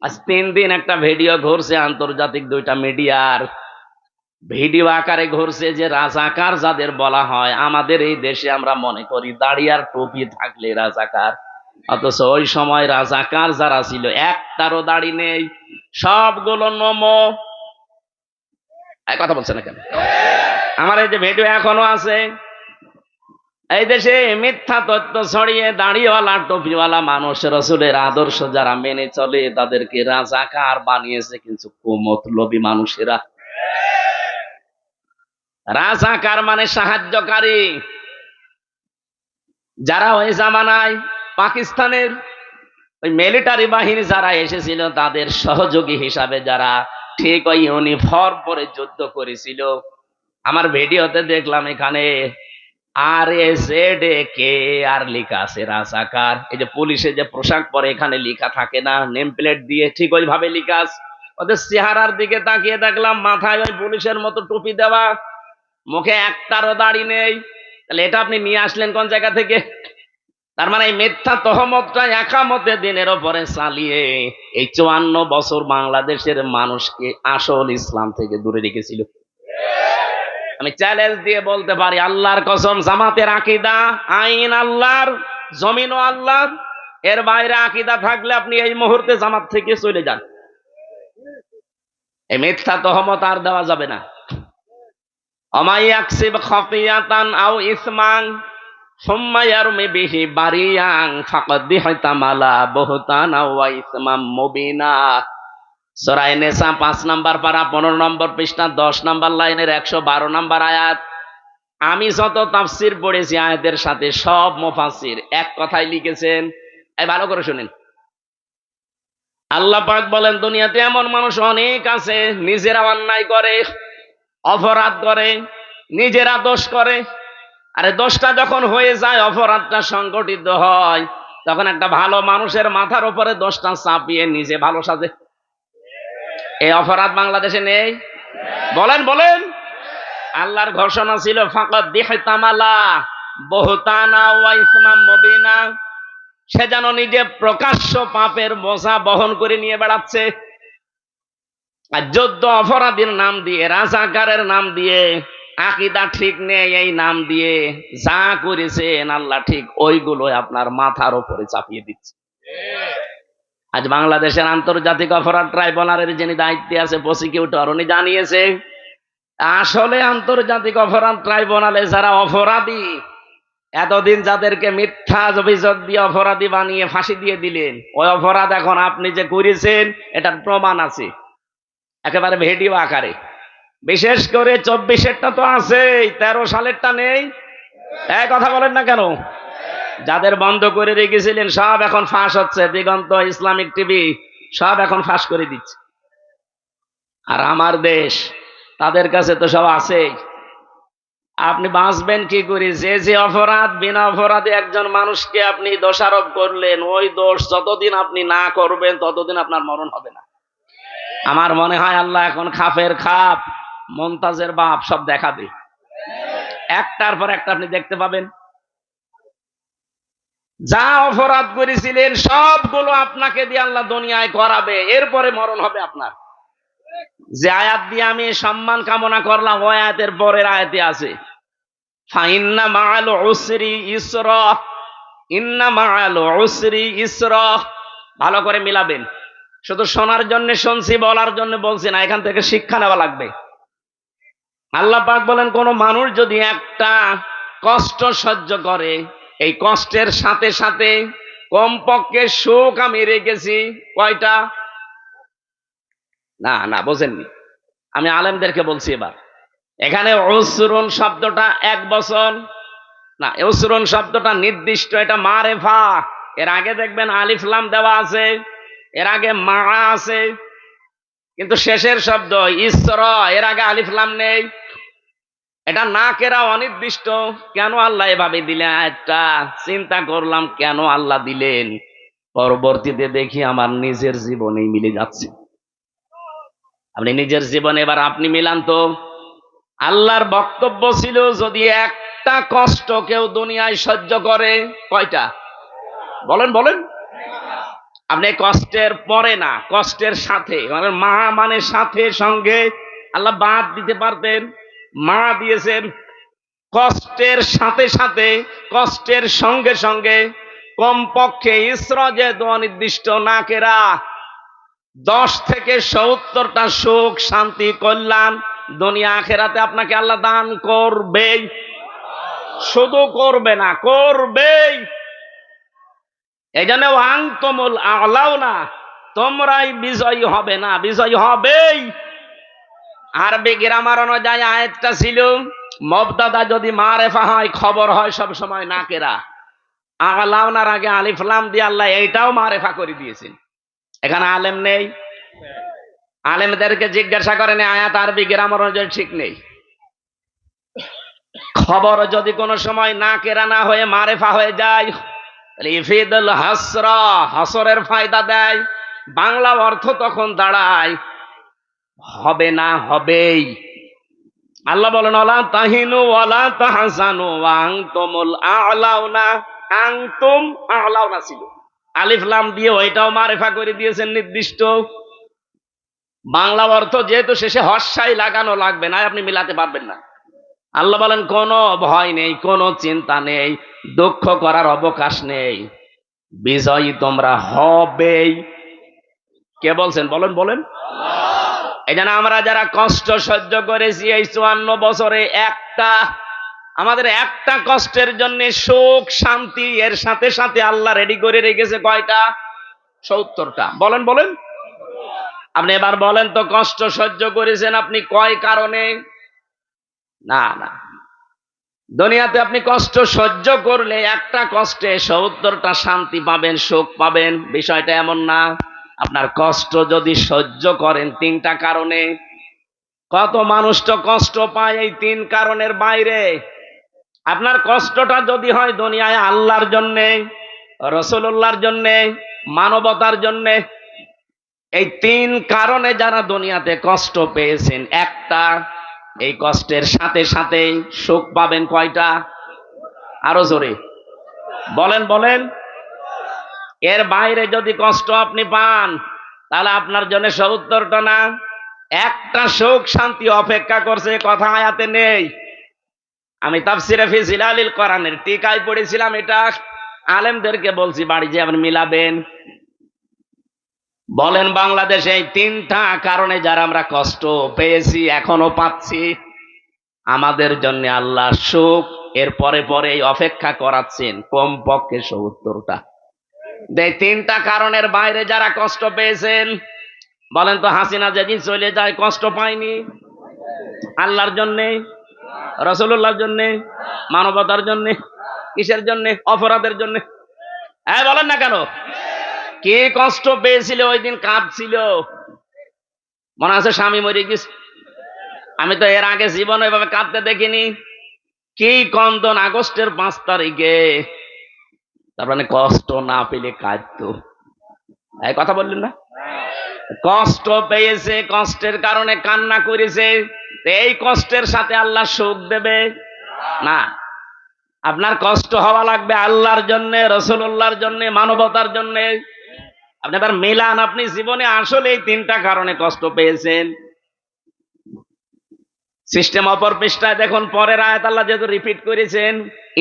আজ 3 দিন একটা ভিডিও ঘুরছে আন্তর্জাতিক 2টা মিডিয়ার, ভিডিও আকারে ঘুরছে যে রাজাকার যাদের বলা হয়, আমাদের এই দেশে আমরা মনে করি দাড়ি আর টুপি থাকলে রাজাকার, অথচ ওই সময় রাজাকার যারা ছিল একটারও দাড়ি নেই, সবগুলো নমো। এই কথা বলছে না কেন? আমার এই যে ভিডিও এখনো আছে। এই দেশে মিথ্যা তথ্য ছড়িয়ে দাড়িওয়ালা টুপিওয়ালা মানুষ রাসূলের আদর্শ যারা মেনে চলে তাদেরকে রাজাকার বানিয়েছে কিছু কুমতলবী মানুষেরা। রাজাকার মানে সাহায্যকারী। যারা ওই জামানায় পাকিস্তানের ওই মিলিটারি বাহিনী যারা এসেছিল তাদের সহযোগী হিসাবে যারা ঠিক ওই ইউনিফর্ম পরে যুদ্ধ করেছিল, আমার ভিডিওতে দেখলাম এখানে RSZK আর লেখা আছে রাজাকার। এই যে পুলিশে যে পোশাক পরে এখানে লেখা থাকে না নেম প্লেট দিয়ে, ঠিক ওইভাবে লেখা আছে। ওদের চেহারার দিকে তাকিয়ে দেখলাম মাথায় ওই পুলিশের মতো টুপি দেওয়া, মুখে একটারও দাড়ি নেই। তাহলে এটা আপনি নিয়ে আসলেন কোন জায়গা থেকে? তার মানে এই মিথ্যা তহমতটা একামতে দিনের ওপরে চালিয়ে এই 54 বছর বাংলাদেশের মানুষকে আসল ইসলাম থেকে দূরে রেখেছিল। আমি চ্যালেঞ্জ দিয়ে বলতে পারি, আল্লাহর কসম, জামাতের আকীদা আইন আল্লাহর, জমিনও আল্লাহর। এর বাইরে আকীদা থাকলে আপনি এই মুহূর্তে জামাত থেকে চলে যান। এই মিথ্যা তহমত আর দেওয়া যাবে না। অমাইয়াকসিব খাফিয়াতান আও ইসমান সুম্মা ইয়ারমি বিহি বারিয়ান ফাকাদ ইহতামালা বুহতানা ওয়া ইসমাম মুবিনা। সূরা নিসা 5 নাম্বার পারা 15 নম্বর পৃষ্ঠা 10 নাম্বার লাইনের 112 নাম্বার আয়াত। আমি যত তাফসীর পড়েছি আয়াতের সাথে সব মুফাসসির এক কথাই লিখেছেন। এই ভালো করে শুনেন। আল্লাহ পাক বলেন, দুনিয়াতে এমন মানুষ অনেক আছে নিজেরা অন্যায় করে, অপরাধ করে, নিজেরা দোষ করে। আরে দোষটা যখন হয়ে যায়, অপরাধটা সংগঠিত হয়, তখন একটা ভালো মানুষের মাথার উপরে দোষটা চাপিয়ে নিজে ভালো সাজে। এই অপরাধ বাংলাদেশে নেই? বলেন বলেন। আল্লাহর ঘোষণা ছিল ফাকাদ ইহতামালা, বুহতানা ওয়া ইসমাম মুবিনা, সে যেন নিজে প্রকাশ্য পাপের বোঝা বহন করে নিয়ে বেড়াচ্ছে। আর যুদ্ধ অপরাধীর নাম দিয়ে, রাজাকারের নাম দিয়ে, আকীদা ঠিক নেই এই নাম দিয়ে যা করেছেন আল্লাহ ঠিক ওইগুলো আপনার মাথার উপরে চাপিয়ে দিচ্ছে। আজ বাংলাদেশের আন্তর্জাতিক অপরাধ ট্রাইব্যুনালের যিনি দায়িত্বে আছে প্রসিকিউটর, উনি জানিয়েছে আসলে আন্তর্জাতিক অপরাধ ট্রাইব্যুনালে যারা অপরাধী, এতদিন যাদেরকে মিথ্যা অভিযোগ দিয়ে অপরাধী বানিয়ে ফাঁসি দিয়ে দিলেন, ওই অপরাধ এখন আপনি যে করেছেন এটার প্রমাণ আছে একেবারে ভিডিও আকারে। বিশেষ করে 24-এরটা তো আছে, 13 সালেরটা নেই। এক কথা বলেন না কেন? যাদের বন্ধ করে রেখেছিলেন সব এখন ফাঁস হচ্ছে, দিগন্ত, ইসলামিক টিভি সব এখন ফাঁস করে দিচ্ছে। আর আমার দেশ, তাদের কাছে তো সব আছেই। আপনি বাঁচবেন কি করে? যে যে অপরাধ, বিনা অপরাধে একজন মানুষকে আপনি দোষারোপ করলেন, ওই দোষ যতদিন আপনি না করবেন ততদিন আপনার মরণ হবে না। আমার মনে হয় আল্লাহ এখন খাপের খাপ, মমতাজের বাপ সব দেখাবে, একটার পর একটা আপনি দেখতে পাবেন। যা অপরাধ করেছিলেন সবগুলো আপনাকে দিয়ে আল্লাহ দুনিয়ায় করাবে, এরপরে মরণ হবে আপনার। যে আয়াত দিয়ে আমি সম্মান কামনা করলাম, ওই আয়াতের পরের আয়াতে আছে ফাইন্না মাআল উসরি ইসরা, ইন্না মাআল উসরি ইসরা। ভালো করে মিলাবেন। শুধু শোনার জন্য শুনছি, বলার জন্য বলছি না, এখান থেকে শিক্ষা নেওয়া লাগবে। আল্লাহ পাক বলেন কোন মানুষ যদি একটা কষ্ট সহ্য করে, এই কষ্টের সাথে সাথে কমপক্ষে সুখ আমি রেখেছি কয়টা? না না, বোঝেননি। আমি আলেমদেরকে বলছি এবার। এখানে উসরুন শব্দটা 1 বছর না, উসরুন শব্দটা নির্দিষ্ট, এটা মারেফা। এর আগে দেখবেন আলিফ লাম দেওয়া আছে, এর আগে মা আছে, কিন্তু শেষের শব্দ ইসরা, এর আগে আলিফ লাম নেই। এটা না কেরা অনির্দিষ্ট। কেন আল্লাহ এভাবে দিলেন? একটা চিন্তা করলাম কেন আল্লাহ দিলেন, পরবর্তীতে দেখি আমার নিজের জীবনেই মিলে যাচ্ছে। আপনি নিজের জীবনে এবার আপনি মিলান তো। আল্লাহর বক্তব্য ছিল যদি একটা কষ্ট কেউ দুনিয়ায় সহ্য করে, কয়টা? বলেন বলেন। আপনি কষ্টের পরে না, কষ্টের সাথে, মানে মা মানে সাথে, সঙ্গে আল্লাহ বাদ দিতে পারতেন, মা দিয়েছেন। কষ্টের সাথে সাথে, কষ্টের সঙ্গে সঙ্গে, কমপক্ষে ইসরা যেহেতু অনির্দিষ্ট, না কেরা 10 থেকে 70টা সুখ, শান্তি, কল্যাণ দুনিয়া আখেরাতে আপনাকে আল্লাহ দান করবেই। শুধু করবে না, করবেই। এই জন্য আনতুমুল আ'লাউনা, তোমরাই বিজয়ী হবে না, বিজয়ী হবেই। আরবি গ্রামার অনুযায়ী আয়াতটা ছিল মুবতাদা যদি মারেফা হয়, খবর হয় সব সময় নাকেরা। আ'লাউনার আগে আলিফ লাম দিয়ে আল্লাহ এইটাও মারেফা করে দিয়েছেন। এখানে আলেম নেই, আলেমদেরকে জিজ্ঞাসা করেন আয়াত আরবি গ্রামার অনুযায়ী ঠিক নেই। খবর যদি কোনো সময় নাকেরা না হয়ে মারেফা হয়ে যায়, ইফিদুল হাসরা, হাসরের ফায়দা দেয়। বাংলা অর্থ তখন দাঁড়ায় হবে না, হবেই। আল্লাহ বলেন ওয়ালা তাহিনু ওয়ালা তাহজানু ওয়া আনতুমুল আ'লাউনা, আনতুম আ'লাউনা ছিল, আলিফ লাম দিয়ে ওইটাও মারেফা করে দিয়েছেন নির্দিষ্ট। বাংলা অর্থ যেহেতু শেষে হর্ষাই লাগানো লাগবে না, আপনি মিলাতে পারবেন না। আল্লাহ বলেন কোনো ভয় নেই, কোনো চিন্তা নেই, দুঃখ করার অবকাশ নেই, বিজয়ী তোমরা হবেই। কে বলছেন? বলেন বলেন। এই জন্য আমরা যারা কষ্ট সহ্য করেছি এই 54 বছরে, আমাদের একটা কষ্টের জন্য সুখ শান্তি এর সাথে সাথে আল্লাহ রেডি করে রেখেছে কয়টা? 70টা। বলেন বলেন। আপনি এবার বলেন তো, কষ্ট সহ্য করেছেন আপনি কয় কারণে? না না, দুনিয়াতে আপনি কষ্ট সহ্য করলে একটা কষ্টে 70টা শান্তি পাবেন, সুখ পাবেন, বিষয়টা এমন না। আপনার কষ্ট যদি সহ্য করেন 3টা কারণে, কত মানুষ তো কষ্ট পায় এই 3 কারণের বাইরে। আপনার কষ্টটা যদি হয় দুনিয়ায় আল্লাহর জন্যে, রাসূলুল্লাহর জন্যে, মানবতার জন্যে, এই 3 কারণে যারা দুনিয়াতে কষ্ট পেয়েছেন, একটা, এই কষ্টের সাথে সাথে সুখ পাবেন কয়টা? আরো জোরে বলেন বলেন। এর বাইরে যদি কষ্ট আপনি পান তাহলে আপনার জন্য ৭০টা না, একটা সুখ শান্তি অপেক্ষা করছে, কথা আয়াতে নেই। আমি তাফসিরে ফি জিলালিল কোরআনের টিকায় পড়েছিলাম, এটা আলেমদেরকে বলছি, বাড়ি যে আপনি মিলাবেন। বলেন বাংলাদেশে এই 3টা কারণে যারা আমরা কষ্ট পেয়েছি এখনো পাচ্ছি, আমাদের জন্য আল্লাহ সুখ এর পরে পরে অপেক্ষা করাচ্ছেন কমপক্ষে ৭০টা। এই 3টা কারণের বাইরে যারা কষ্ট পেয়েছেন, বলেন তো হাসিনা যেদিন চলে যায় কষ্ট পায়নি? আল্লাহর জন্যে, রাসূলুল্লাহর জন্যে, মানবতার জন্যে, কিসের জন্যে? অপরাধের জন্যে। বলেন না কেন? কে কষ্ট পেয়েছিল ওই দিন? কাঁদছিল, মনে আছে স্বামী মরে গেছে। আমি তো এর আগে জীবনে এভাবে কাঁদতে দেখিনি। কি কন্দন আগস্টের 5 তারিখে, তার মানে কষ্ট না পেলে কাঁদতো। এই কথা বললেন না? কষ্ট পেয়েছে, কষ্টের কারণে কান্না করেছে, এই কষ্টের সাথে আল্লাহ সুখ দেবে না। আপনার কষ্ট হওয়া লাগবে আল্লাহর জন্য, রাসূলুল্লাহর জন্য, মানবতার জন্য। আপনি এবার মেলান, আপনি জীবনে আসলে এই 3টা কারণে কষ্ট পেয়েছেন। সিস্টেম অপর পৃষ্ঠায় দেখুন, পরের আয়াত আল্লাহ যেহেতু রিপিট করেছেন,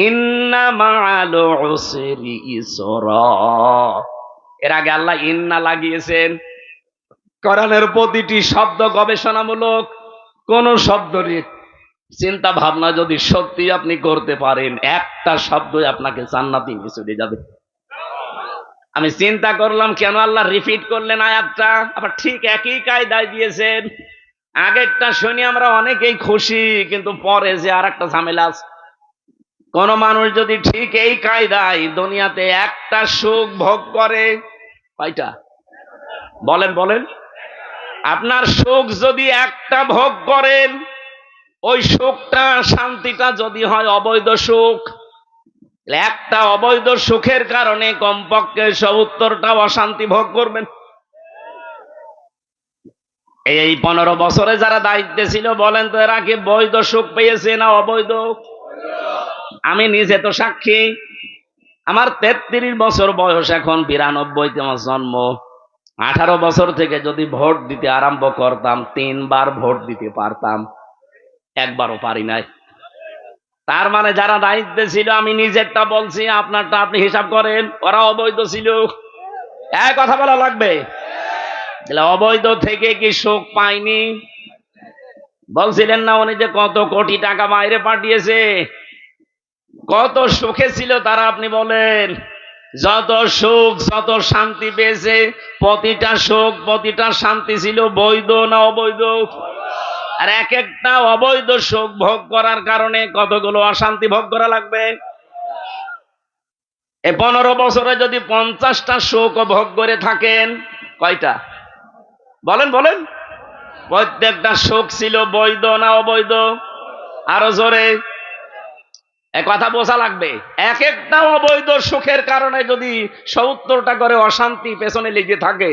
ইন্না মা'আল উসরি ইসরা। এর আগে আল্লাহ ইন্না লাগিয়েছেন। কোরআনের প্রতিটি শব্দ গবেষণামূলক। কোন শব্দরই চিন্তা ভাবনা যদি সত্যি আপনি করতে পারেন, একটা শব্দই আপনাকে জান্নাতে নিয়ে চলে যাবে। আমি চিন্তা করলাম কেন আল্লাহ রিপিট করলেন আয়াতটা, আবার ঠিক একই কায়দায় দিয়েছেন। আগেরটা শুনি আমরা অনেকেই খুশি, কিন্তু পরে যে আর একটা ঝামেলা আছে। কোন মানুষ যদি ঠিক এই কায়দায় দুনিয়াতে একটা সুখ ভোগ করে, কয়টা? বলেন বলেন। আপনার সুখ যদি একটা ভোগ করেন, ওই সুখটা, শান্তিটা যদি হয় অবৈধ সুখ, একটা অবৈধ সুখের কারণে কমপক্ষে ৭০টা অশান্তি ভোগ করবেন। এই 15 বছরে যারা দায়িত্বে ছিল, বলেন তো এরা কি বৈধ সুখ পেয়েছে না অবৈধ? আমি নিজে তো সাক্ষী। আমার 33 বছর বয়স, এখন 92-তে আমার জন্ম। 18 বছর থেকে যদি ভোট দিতে আরম্ভ করতাম, 3 বার ভোট দিতে পারতাম, একবারও পারি নাই। তার মানে যারা দায়িত্বে ছিল, আমি নিজেরটা বলছি, আপনারটা আপনি হিসাব করেন, ওরা অবৈধ ছিল। কথা বলা লাগবে। অবৈধ থেকে কি সুখ পায়নি? বলছিলেন না উনি যে কত কোটি টাকা বাইরে পাঠিয়েছে, কত সুখে ছিল তারা? আপনি বলেন, যত সুখ যত শান্তি পেয়েছে, প্রতিটা সুখ প্রতিটা শান্তি ছিল বৈধ না অবৈধ? আর এক একটা অবৈধ সুখ ভোগ করার কারণে কতগুলো অশান্তি ভোগ করা লাগবে। এই 15 বছরে যদি 50টা সুখ ভোগ করে থাকেন, কয়টা? বলেন বলেন। প্রত্যেকটা সুখ ছিল বৈধ না অবৈধ? আরো জোরে কথা বোঝা লাগবে। এক একটা অবৈধ সুখের কারণে যদি ৭০টা করে অশান্তি পেছনে লেগে থাকে,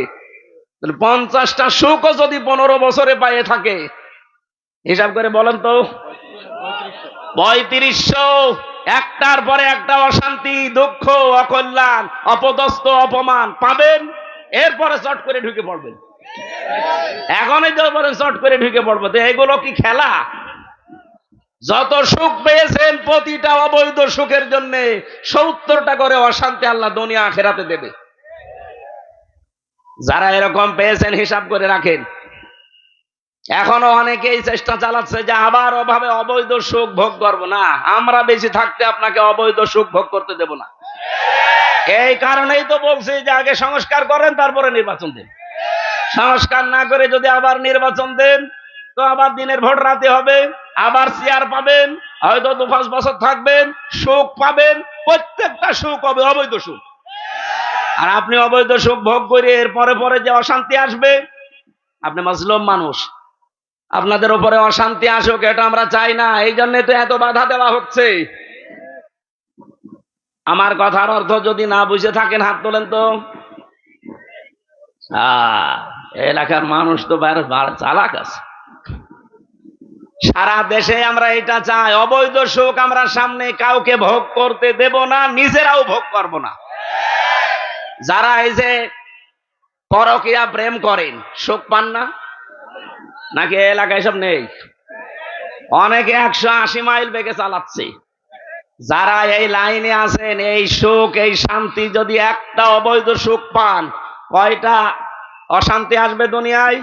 তাহলে 50টা সুখও যদি 15 বছরে পায়ে থাকে, হিসাব করে বলেন তো, ৩৫০০। একটার পরে একটা অশান্তি, দুঃখ, অকল্যাণ, অপদস্থ, অপমান পাবেন, এরপরে চট করে ঢুকে পড়বেন। এখনই তো বলেন চট করে ঢুকে পড়বো, তো এগুলো কি খেলা? যত সুখ পেয়েছেন প্রতিটা অবৈধ সুখের জন্য ৭০টা করে অশান্তি আল্লাহ দুনিয়া আখিরাতে দেবে। যারা এরকম পেয়েছেন হিসাব করে রাখেন। এখনো অনেকেই চেষ্টা চালাচ্ছে যে আবার অভাবে অবৈধ সুখ ভোগ করবো না। আমরা বেশি থাকতে আপনাকে অবৈধ সুখ ভোগ করতে দেব না। এই কারণেই তো বলছি যে আগে সংস্কার করেন, তারপরে নির্বাচন দেন। সংস্কার না করে যদি আবার নির্বাচন দেন, তো আবার দিনের ভোট রাতে হবে, আবার চেয়ার পাবেন, হয়তো 2-5 বছর থাকবেন, সুখ পাবেন, প্রত্যেকটা সুখ হবে অবৈধ সুখ। আর আপনি অবৈধ সুখ ভোগ করে এর পরে পরে যে অশান্তি আসবে, আপনি মাজলুম মানুষ, আপনাদের উপরে অশান্তি আসুক এটা আমরা চাই না। এই জন্য তো এত বাধা দেওয়া হচ্ছে। আমার কথার অর্থ যদি না বুঝে থাকেন হাত তোলেন তো। এলাকার মানুষ তো চালাক আছে। সারা দেশে আমরা এটা চাই, অবৈধ সুখ আমরা সামনে কাউকে ভোগ করতে দেব না, নিজেরাও ভোগ করব না। যারা এই যে পরকীয়া প্রেম করেন সুখ পান না নাকি? এলাকায় সব নেই, অনেকে 180 মাইল বেগে চালাচ্ছে। যারা এই লাইনে আছেন, এই সুখ এই শান্তি যদি একটা অবৈধ সুখ পান, কয়টা অশান্তি আসবে দুনিয়ায়?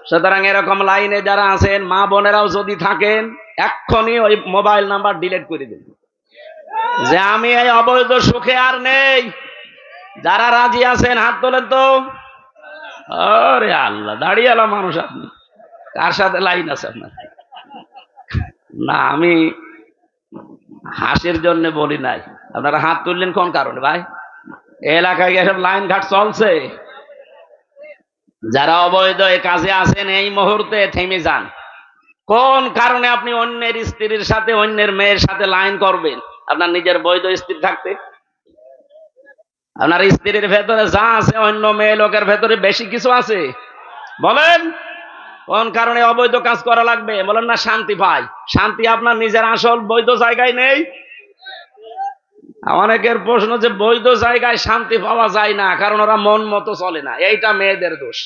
সুতরাং এরকম লাইনে যারা আছেন, মা বোনেরাও যদি থাকেন, এক্ষুনি ওই মোবাইল নাম্বার ডিলিট করে দিন, যে আমি এই অবৈধ সুখে আর নেই। যারা রাজি আছেন হাত তোলেন তো। আরে আল্লাহ, দাঁড়িয়ে এলাম মানুষ, আপনি কার সাথে লাইন আছে আপনার? না, আমি হাসির জন্য বলি নাই। আপনারা হাত তুললেন কোন কারণে ভাই? এলাকায় এসব লাইন ঘাট চলছে। যারা অবৈধ এই কাজে আছেন, এই মুহূর্তে থেমে যান। কোন কারণে আপনি অন্যের স্ত্রীর সাথে, অন্যের মেয়ের সাথে লাইন করবেন? আপনার নিজের বৈধ স্ত্রী থাকতে আপনার স্ত্রীর ভেতরে যা আছে, অন্য মেয়ে লোকের ভেতরে বেশি কিছু আছে? বলেন, কোন কারণে অবৈধ কাজ করা লাগবে? বলেন না, শান্তি পাই। শান্তি আপনার নিজের আসল বৈধ জায়গায় নেই। অনেকের প্রশ্ন যে বৈধ জায়গায় শান্তি পাওয়া যায় না, কারণ ওরা মন মতো চলে না। এইটা মেয়েদের দোষ।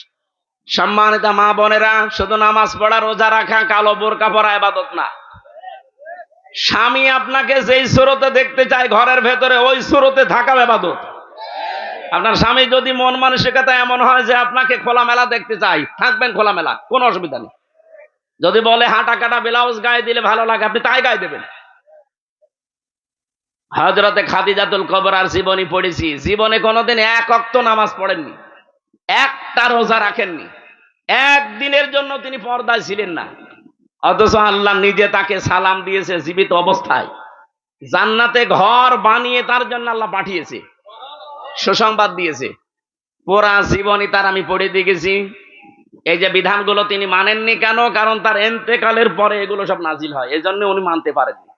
সম্মানিত মা বোনেরা, শুধু নামাজ পড়া, রোজা রাখা, কালো বোরকা পরা ইবাদত না। স্বামী আপনাকে যেই সুরতে দেখতে চায় ঘরের ভেতরে, ওই সুরতে থাকা ইবাদত। আপনার স্বামী যদি মন মানসিকতা এমন হয় যে আপনাকে খোলামেলা দেখতে চাই, থাকবেন খোলামেলা, কোনো অসুবিধা নেই। যদি বলে হাঁটা কাটা ব্লাউজ গায়ে দিলে ভালো লাগে, আপনি তাই গায়ে দেবেন। হযরতে খাদিজাতুল কুবরার জীবনী পড়েছি, জীবনে কোনোদিন এক ওয়াক্ত নামাজ পড়েননি, একটা রোজা রাখেননি, একদিনের জন্য তিনি পর্দায় ছিলেন না। অথচ আল্লাহ নিজে তাকে সালাম দিয়েছে জীবিত অবস্থায়। জান্নাতে ঘর বানিয়ে তার জন্য আল্লাহ পাঠিয়েছে, সুসংবাদ দিয়েছে। পুরা জীবনী তার আমি পড়ে দিয়ে গেছি। এই যে বিধানগুলো তিনি মানেননি কেন? কারণ তার ইন্তেকালের পরে এগুলো সব নাজিল হয়, এই জন্য উনি মানতে পারেননি।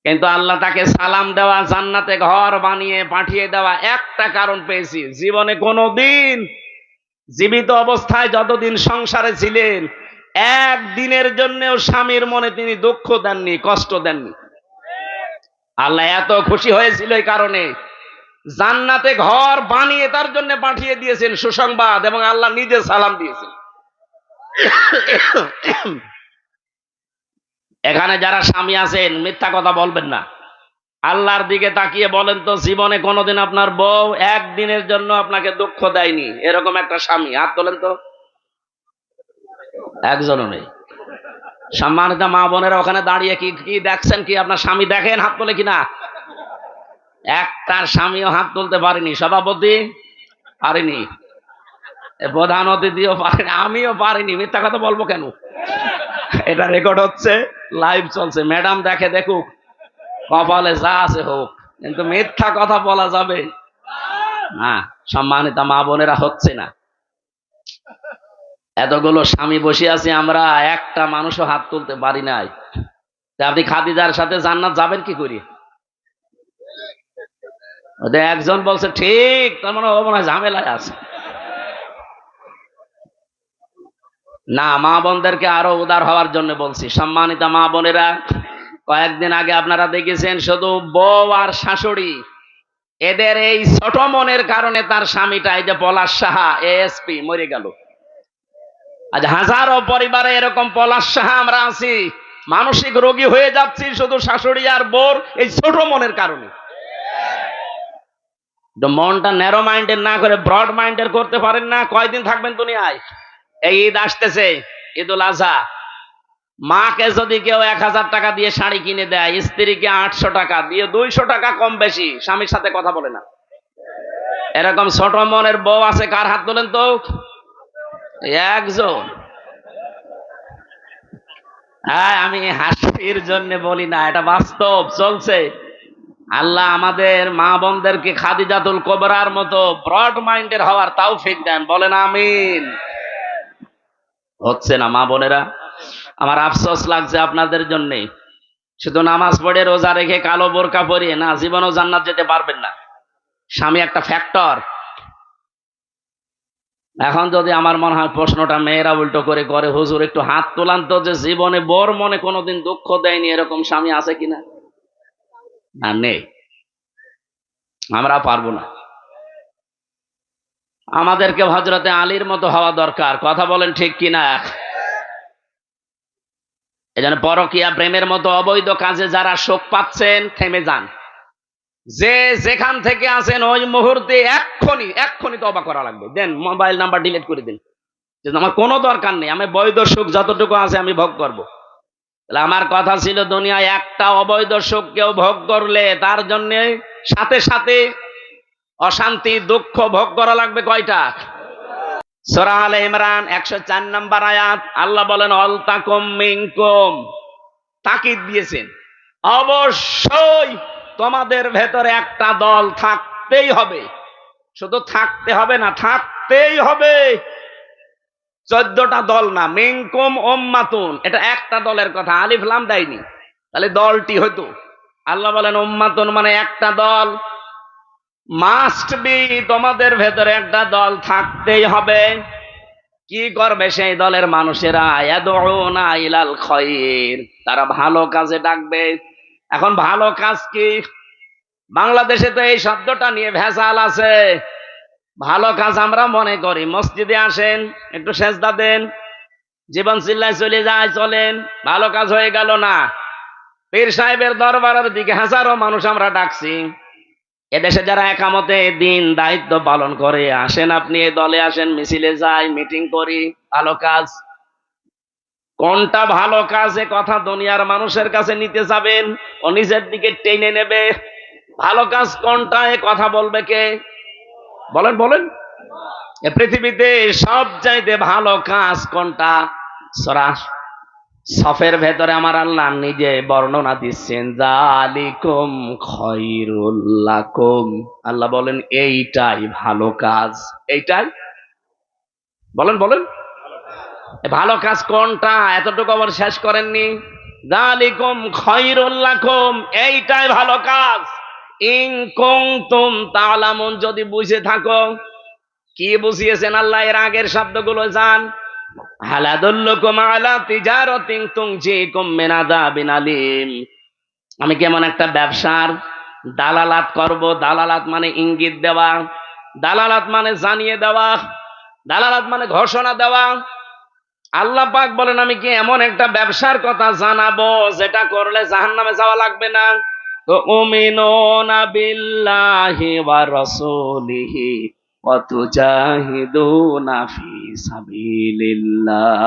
কিন্তু আল্লাহ তাকে সালাম দেওয়া, জান্নাতে ঘর বানিয়ে পাঠিয়ে দেওয়া একটা কারণ পেয়েছি। জীবনে কোনোদিন জীবিত অবস্থায় যতদিন সংসারে ছিলেন, একদিনের জন্যও স্বামীর মনে তিনি দুঃখ দেননি, কষ্ট দেননি। আল্লাহ এত খুশি হয়েছিল এই কারণে জান্নাতে ঘর বানিয়ে তার জন্য পাঠিয়ে দিয়েছেন সুসংবাদ, এবং আল্লাহ নিজে সালাম দিয়েছেন। এখানে যারা স্বামী আছেন, মিথ্যা কথা বলবেন না। আল্লাহর দিকে তাকিয়ে বলেন তো, জীবনে কোনোদিন আপনার বউ একদিনের জন্য আপনাকে দুঃখ দেয়নি, এরকম একটা স্বামী হাত তোলেন তো। একজনও নেই। সম্মানিত মা বোনেরা, ওখানে দাঁড়িয়ে কি কি দেখছেন? কি আপনার স্বামী দেখেন? হাত তোলে কিনা? একটার স্বামীও হাত তুলতে পারেনি, সভাপতি পারেনি, প্রধান অতিথিও পারেনি, আমিও পারিনি। মিথ্যা কথা বলবো কেন? এটা রেকর্ড হচ্ছে, লাইভ চলছে। ম্যাডাম দেখে, দেখুক, কপালে যা আছে হোক, কিন্তু মিথ্যা কথা বলা যাবে না। সম্মানিত মা বোনেরা, হচ্ছে না। এতগুলো স্বামী বসে আছি, আমরা একটা মানুষও হাত তুলতে পারি নাই। আপনি খাদিজার সাথে জান্নাত যাবেন কি করি? একজন বলছে ঠিক, তার মানে ও মনে হয় ঝামেলায় আছে। না, মা বোনদেরকে আরো উদার হওয়ার জন্য বলছি। সম্মানিত মা বোনেরা, কয়েকদিন আগে আপনারা দেখেছেন, শুধু বউ আর শাশুড়ি, এদের এই ছোট মনের কারণে তার স্বামীটা, এই যে পলাশ সাহা এএসপি, মরে গেল। আজ হাজারো পরিবারে এরকম পলাশ সাহা আমরা আছি, মানসিক রোগী হয়ে যাচ্ছি শুধু শাশুড়ি আর বউর এই ছোট মনের কারণে। মনটা ন্যারো মাইন্ডের না করে ব্রড মাইন্ডের করতে পারেন না। কয়দিন থাকবেন দুনিয়ায়? এই ঈদ আসতেছে, ঈদুল আজহা। মাকে যদি কেউ 1000 টাকা দিয়ে শাড়ি কিনে দেয়, স্ত্রীকে 800 টাকা দিয়ে, 200 টাকা কম বেশি স্বামীর সাথে কথা বলে না। এরকম ছোট মনের বউ আছে? কার হাত তোলেন তো। একজন। হ্যাঁ, আমি হাসির জন্য বলি না, এটা বাস্তব চলছে। আল্লাহ আমাদের মা বোনদেরকে খাদিজাতুল কুবরার মতো ব্রড মাইন্ডের হওয়ার তৌফিক দেন, বলেন আমিন। হচ্ছে না মা বোনেরা, আমার আফসোস লাগছে আপনাদের জন্য। শুধু নামাজ পড়ে, রোজা রেখে, কালো বোরকা পরিয়ে না, জীবনেও জান্নাত যেতে পারবেন না। স্বামী একটা ফ্যাক্টর। এখন যদি আমার মনে হয় প্রশ্নটা মেয়েরা উল্টো করে করে, হুজুর একটু হাত তোলান তো, যে জীবনে বোর মনে কোনোদিন দুঃখ দেয়নি এরকম স্বামী আছে কিনা? না, নেই। আমরা পারবো না। আমাদেরকে হযরতে আলীর মতো হওয়া দরকার। কথা বলেন ঠিক কিনা? এজন্য পরকীয়া প্রেমের মতো অবৈধ কাজে যারা শোক পাচ্ছেন, থেমে যান। যে যেখান থেকে আছেন ওই মুহূর্তে এক্ষুনি তওবা করা লাগবে। দেন মোবাইল নাম্বার ডিলিট করে দিন, যে আমার কোনো দরকার নেই, আমি বৈধ সুখ যতটুকু আছে আমি ভোগ করব। তাহলে আমার কথা ছিল, দুনিয়ায় একটা অবৈধ সুখ কেউ ভোগ করলে তার জন্য সাথে সাথে অশান্তি দুঃখ ভোগ করা লাগবে কয়টা? সূরা আলে ইমরান 104 নম্বর আয়াত, আল্লাহ বলেন অলতাকুম মিনকুম, তাকিদ দিয়েছেন অবশ্যই তোমাদের ভেতরে একটা দল থাকতেই হবে। শুধু থাকতে হবে না, থাকতেই হবে। 14টা দল না, মিনকুম উম্মাতুন, এটা একটা দলের কথা, আলিফ লাম দেয়নি, তাহলে দলটি হতো। আল্লাহ বলেন উম্মাতুন মানে একটা দল, মাস্ট বি, তোমাদের ভেতরে একটা দল থাকতেই হবে। কি করবে সেই দলের মানুষেরা? ইয়াদউনা ইলাল খায়র, তারা ভালো কাজে ডাকবে। এখন ভালো কাজ কি? বাংলাদেশে তো এই শব্দটা নিয়ে ভেজাল আছে। ভালো কাজ আমরা মনে করি মসজিদে আসেন, একটু সেজদা দেন, জীবন চিল্লায় চলে যায়, চলেন, ভালো কাজ হয়ে গেল না। পীর সাহেবের দরবারের দিকে হাজারো মানুষ আমরা ডাকছি। এদেশে যারা একামতে দিন দায়িত্ব পালন করে, আসেন আপনি এই দলে আসেন, মিছিলে যাই, মিটিং করি, ভালো কাজ। কোনটা ভালো কাজ এ কথা দুনিয়ার মানুষের কাছে নিতে যাবেন, ও নিজের দিকে টেনে নেবে। ভালো কাজ কোনটা এ কথা বলবে কে? বলেন বলেন। এ পৃথিবীতে সব চাইতে ভালো কাজ কোনটা? সূরা সফের ভেতরে আমার আল্লাহ নিজে বর্ণনা দিচ্ছেন, যালিকুম খায়রুল লাকুম। আল্লাহ বলেন এইটাই ভালো কাজ, এইটাই। বলেন বলেন, ভালো কাজ কোনটা? এতটুকু আবার শেষ করেননি। যালিকুম খায়রুল লাকুম, এইটাই ভালো কাজ। ইন কুনতুম তা'লামুন, যদি বুঝে থাকো। কি বুঝিয়েছেন আল্লাহ? এর আগের শব্দগুলো জান। হাল আদুল্লুকুম আলা তিজারাতিন তুনজিকুম মিন আযাবিন আলীম, আমি কেমন একটা ব্যবসার দালালাত করব। দালালাত মানে ইঙ্গিত দেওয়া, দালালাত মানে জানিয়ে দেওয়া, দালালাত মানে ঘোষণা দেওয়া। আল্লাহ পাক বলেন আমি কি এমন একটা ব্যবসার কথা জানাবো যেটা করলে জাহান্নামে যাওয়া লাগবে না? তো উমিনুনা বিল্লাহি ওয়া রাসূলিহি ওয়া তুজাহিদুনা ফি সাবিলিল্লাহ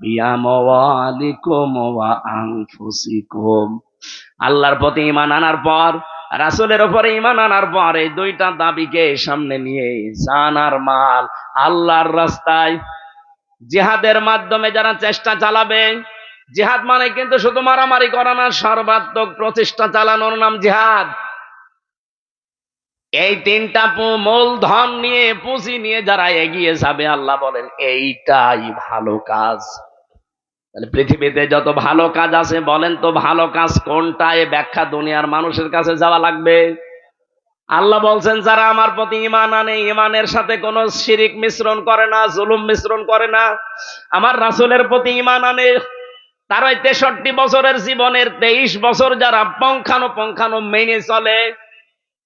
বিআমওয়ালিকুম ওয়া আনফুসিকুম। আল্লাহর প্রতি ঈমান আনার পর, রাসূলের উপরে ঈমান আনার পর, এই দুইটা দাবিকে সামনে নিয়ে জান আর মাল আল্লাহর রাস্তায় জিহাদের মাধ্যমে যারা চেষ্টা চালাবে। জিহাদ মানে কিন্তু শুধু মারামারি করা না, সর্বাত্মক প্রচেষ্টা চালানোর নাম জিহাদ। এই তিনটা মূলধন নিয়ে, পুঁজি নিয়ে যারা এগিয়ে যাবে, আল্লাহ বলেন এইটাই ভালো কাজ। তাহলে পৃথিবীতে যত ভালো কাজ আছে, বলেন তো ভালো কাজ কোনটা? এ ব্যাখ্যা দুনিয়ার মানুষের কাছে যাওয়া লাগবে। আল্লাহ বলছেন যারা আমার প্রতি ঈমান আনে, ঈমানের সাথে কোনো শিরিক মিশ্রণ করে না, জুলুম মিশ্রণ করে না, আমার রাসূলের প্রতি ঈমান আনে, তার ওই 63 বছরের জীবনের 23 বছর যারা পঙ্খানো মেনে চলে।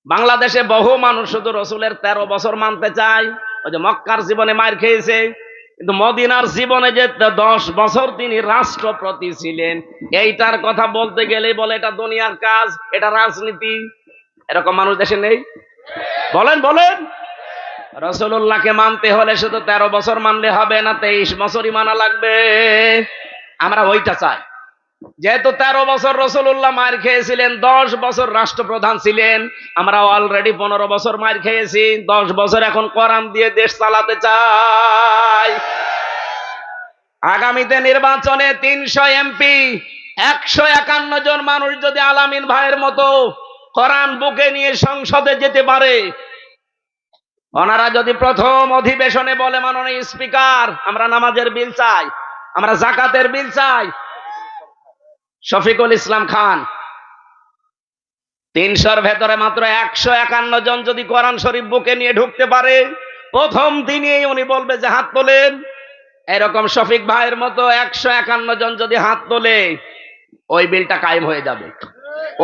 বাংলাদেশে বহু মানুষ শুধু রসুলের 13 বছর মানতে চায়। ওই যে মক্কার জীবনে মার খেয়েছে, কিন্তু মদিনার জীবনে যে 10 বছর তিনি রাষ্ট্রপতি ছিলেন, এইটার কথা বলতে গেলে বলে এটা দুনিয়ার কাজ, এটা রাজনীতি। এরকম মানুষ দেশে নেই? বলেন বলেন। রাসূলুল্লাহকে মানতে হলে শুধু 13 বছর মানলে হবে না, 23 বছরই মানা লাগবে। আমরা ওইটা চাই। যেহেতু 13 বছর রাসূলুল্লাহ মার খেয়েছিলেন, 10 বছর রাষ্ট্রপ্রধান ছিলেন, আমরা অলরেডি 15 বছর মার খেয়েছি, 10 বছর এখন কোরআন দিয়ে দেশ চালাতে চাই। আগামীতে নির্বাচনে 300 এমপি, 151 জন মানুষ যদি আলামিন ভাইয়ের মতো কোরআন বুকে নিয়ে সংসদে যেতে পারে, ওনারা যদি প্রথম অধিবেশনে বলে মাননীয় স্পিকার আমরা নামাজের বিল চাই, আমরা যাকাতের বিল চাই, শফিকুল ইসলাম খান, 300-র ভেতরে মাত্র 151 জন যদি কোরআন শরীফ বুকে নিয়ে ঢুকতে পারে, প্রথম দিনেই উনি বলবে যে হাত তোলেন। এরকম শফিক ভাইয়ের মতো 151 জন যদি হাত তোলে ওই বিলটা কায়েম হয়ে যাবে।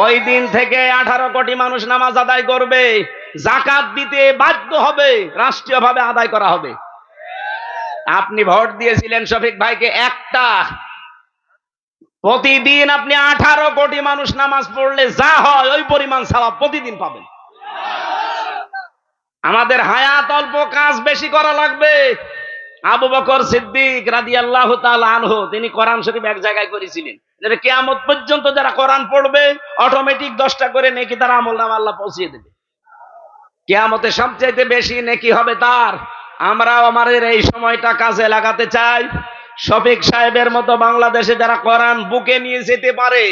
ওই দিন থেকে 18 কোটি মানুষ নামাজ আদায় করবে, যাকাত দিতে বাধ্য হবে, রাষ্ট্রীয়ভাবে আদায় করা হবে। আপনি ভোট দিয়েছিলেন শফিক ভাইকে একটা, প্রতিদিন আপনি 18 কোটি মানুষ নামাজ পড়লে যা হয় ওই পরিমাণ সওয়াব প্রতিদিন পাবেন। আমাদের হায়াত অল্প, কাজ বেশি করা লাগবে। আবু বকর সিদ্দিক রাদিয়াল্লাহু তাআলা আনহু তিনি কোরআন শরীফ এক জায়গায় করেছিলেন, যে কিয়ামত পর্যন্ত যারা কোরআন পড়বে অটোমেটিক 10টা করে নেকি তার আমলনামা আল্লাহ পৌঁছিয়ে দেবে। কিয়ামতে সবচেয়ে বেশি নেকি হবে তার। আমরাও আমাদের এই সময়টা কাজে লাগাতে চাই। শফিক সাহেবের মতো বাংলাদেশে যারা কোরআন বুকে নিয়ে যেতে পারে,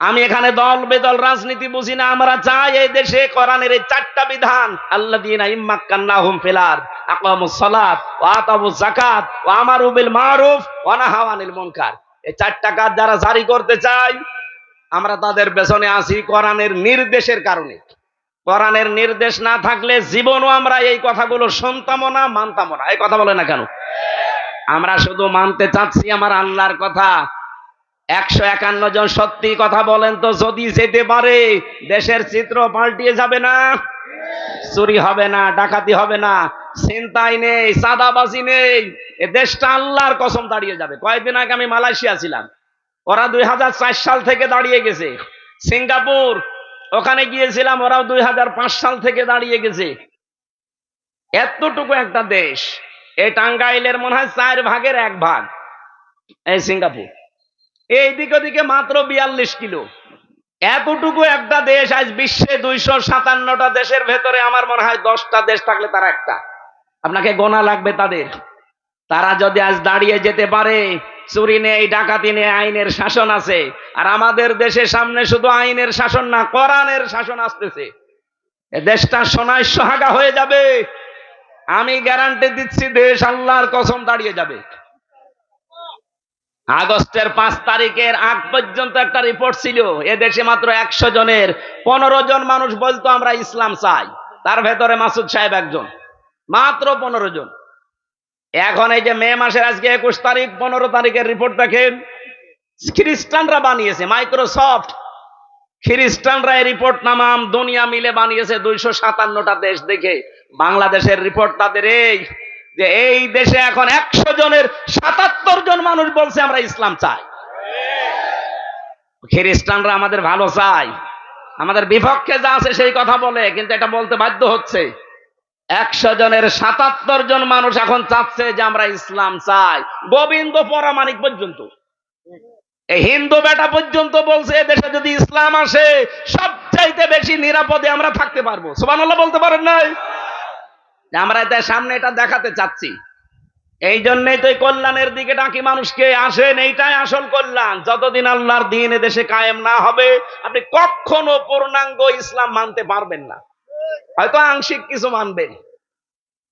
আমি এখানে দল বেদল রাজনীতি বুঝি না, আমরা চাই এই দেশে কোরআনের এই 4টা বিধান, আল্লাযীনা ইম্মাক্কান্নাহুম ফিল আরদ আকামুস সালাত ওয়া আতাবুজ যাকাত ওয়া আমারু বিল মারুফ ওয়া নাহাউ আনিল মুনকার, এই 4টা কাজ যারা জারি করতে চাই আমরা তাদের পেছনে আছি কোরআনের নির্দেশের কারণে। কোরআনের নির্দেশ না থাকলে জীবনও আমরা এই কথাগুলো শুনতামও না, মানতামও না। এই কথা বলে না কেন? আমরা শুধু মানতে চাচ্ছি আমার আল্লাহর কথা। 151 জন সত্যি কথা বলেন তো, যদি যেতে পারে দেশের চিত্র পাল্টিয়ে যাবে না? চুরি হবে না, ডাকাতি হবে না, ছিনতাই নেই, চাঁদাবাজি নেই, এ দেশটা আল্লাহর কসম দাঁড়িয়ে যাবে। কয়েকদিন আগে আমি মালয়েশিয়া ছিলাম, ওরা 2004 সাল থেকে দাঁড়িয়ে গেছে। সিঙ্গাপুর, ওখানে গিয়েছিলাম, ওরাও 2005 সাল থেকে দাঁড়িয়ে গেছে। এতটুকু একটা দেশ, এই টাঙ্গাইলের মনে হয় 4 ভাগের 1 ভাগ এই সিঙ্গাপুর, এই দিক ওদিকে মাত্র 42 কিলো। এতটুকু একটা দেশ আজ বিশ্বে 257টা দেশের ভেতরে আমার মনে হয় 10টা দেশ থাকলে তারা একটা। আপনাকে গোনা লাগবে তাদের। তারা যদি আজ দাঁড়িয়ে যেতে পারে, চুরি নেই, ডাকাতি নেই, আইনের শাসন আছে। আর আমাদের দেশের সামনে শুধু আইনের শাসন না, কোরআনের শাসন আসতেছে। এ দেশটা সোনায় সোহাগা হয়ে যাবে। আমি গ্যারান্টি দিচ্ছি, দেশ আল্লাহর কসম দাঁড়িয়ে যাবে। আগস্টের 5 তারিখের আগ পর্যন্ত একটা রিপোর্ট ছিল, এ দেশে মাত্র 100 জনের 15 জন মানুষ বলতো আমরা ইসলাম চাই। তার ভেতরে মাসুদ সাহেব একজন, মাত্র 15 জন। এখন এই যে মে মাসের আজকে 21 তারিখ, 15 তারিখের রিপোর্ট দেখেন, খ্রিস্টানরা বানিয়েছে, মাইক্রোসফট খ্রিস্টানরা এই রিপোর্ট নামাম দুনিয়া মিলে বানিয়েছে 257টা দেশ দেখে। বাংলাদেশের রিপোর্ট তাদের এই যে এই দেশে এখন 100 জনের 77 জন মানুষ বলছে আমরা ইসলাম চাই। খ্রিস্টানরা আমাদের ভালো চায়, আমাদের বিপক্ষে যা আছে সেই কথা বলে, কিন্তু এটা বলতে বাধ্য হচ্ছে। 100 জনের 77 জন মানুষ এখন চাচ্ছে যে আমরা ইসলাম চাই। গোবিন্দ পরামানিক পর্যন্ত, এই হিন্দু বেটা পর্যন্ত বলছে দেশে যদি ইসলাম আসে সবচাইতে বেশি নিরাপদে আমরা থাকতে পারবো। সুবহানাল্লাহ বলতে পারেন নাই? আমরা এটা সামনে এটা দেখাতে চাচ্ছি। এই জন্যই তো এই কল্যাণের দিকে ডাকি মানুষকে, আসেন, এইটাই আসল কল্যাণ। যতদিন আল্লাহর দ্বীন দেশে কায়েম না হবে আপনি কখনো পূর্ণাঙ্গ ইসলাম মানতে পারবেন না, হয়তো আংশিক কিছু মানবেন।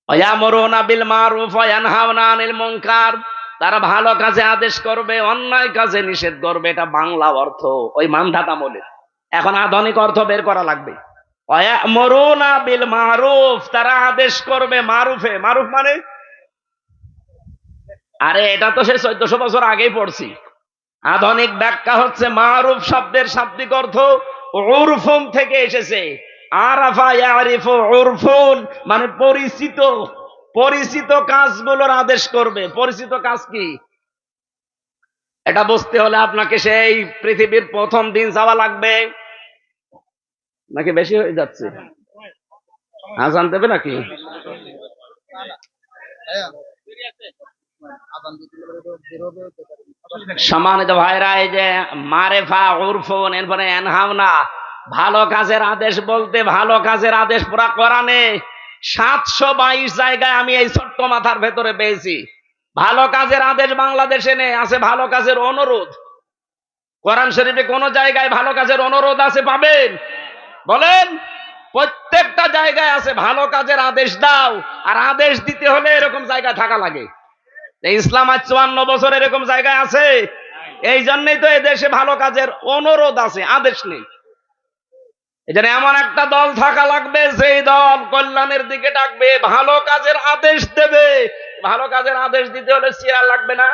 ওয়ায়ামুরুনা বিল মারুফ ওয়া ইয়ানহাউনা আনিল মুনকার, তারা ভালো কাজে আদেশ করবে, অন্যায় কাজে নিষেধ করবে। এটা বাংলা অর্থ, ওই মানধাতা আমলের। এখন আধুনিক অর্থ বের করা লাগবে। ওয়ায়ামুরুনা বিল মারুফ, তারা আদেশ করবে মারুফে। মারুফ মানে, আরে এটা তো সে 1400 বছর আগেই পড়ছি। আধুনিক ব্যাখ্যা হচ্ছে মারুফ শব্দের শাব্দিক অর্থ উরফুন থেকে এসেছে। আরাফা ইয়ারিফু উরফুন মানে পরিচিত, পরিচিত কাজগুলোর আদেশ করবে। পরিচিত কাজ কি এটা বুঝতে হলে আপনাকে সেই পৃথিবীর প্রথম দিন যাওয়া লাগবে। নাকি বেশি হয়ে যাচ্ছে? আজান দেবে নাকি? সম্মানিত ভাইরা, এই যে মারেফা উরফুন, এরপরে এনহাওনা, ভালো কাজের আদেশ বলতে ভালো কাজের আদেশ পুরা কোরআনে 722 জায়গায় আমি এই ছোট্ট মাথার ভেতরে পেয়েছি। ভালো কাজের আদেশ বাংলাদেশে নেই, আছে ভালো কাজের অনুরোধ। কোরআন শরীফে কোন জায়গায় ভালো কাজের অনুরোধ আছে পাবেন? বলেন। প্রত্যেকটা জায়গায় আছে ভালো কাজের আদেশ দাও, আর আদেশ দিতে হলে এরকম জায়গায় থাকা লাগে। ইসলাম আজ 54 বছর এরকম জায়গায় আছে। এই জন্যই তো এই দেশে ভালো কাজের অনুরোধ আছে, আদেশ নেই। এজন্য এমন একটা দল থাকা লাগবে, যেই দল কল্যাণের দিকে ডাকবে, ভালো কাজের আদেশ দেবে। ভালো কাজের আদেশ দিতে হলে চেয়ার লাগবে না?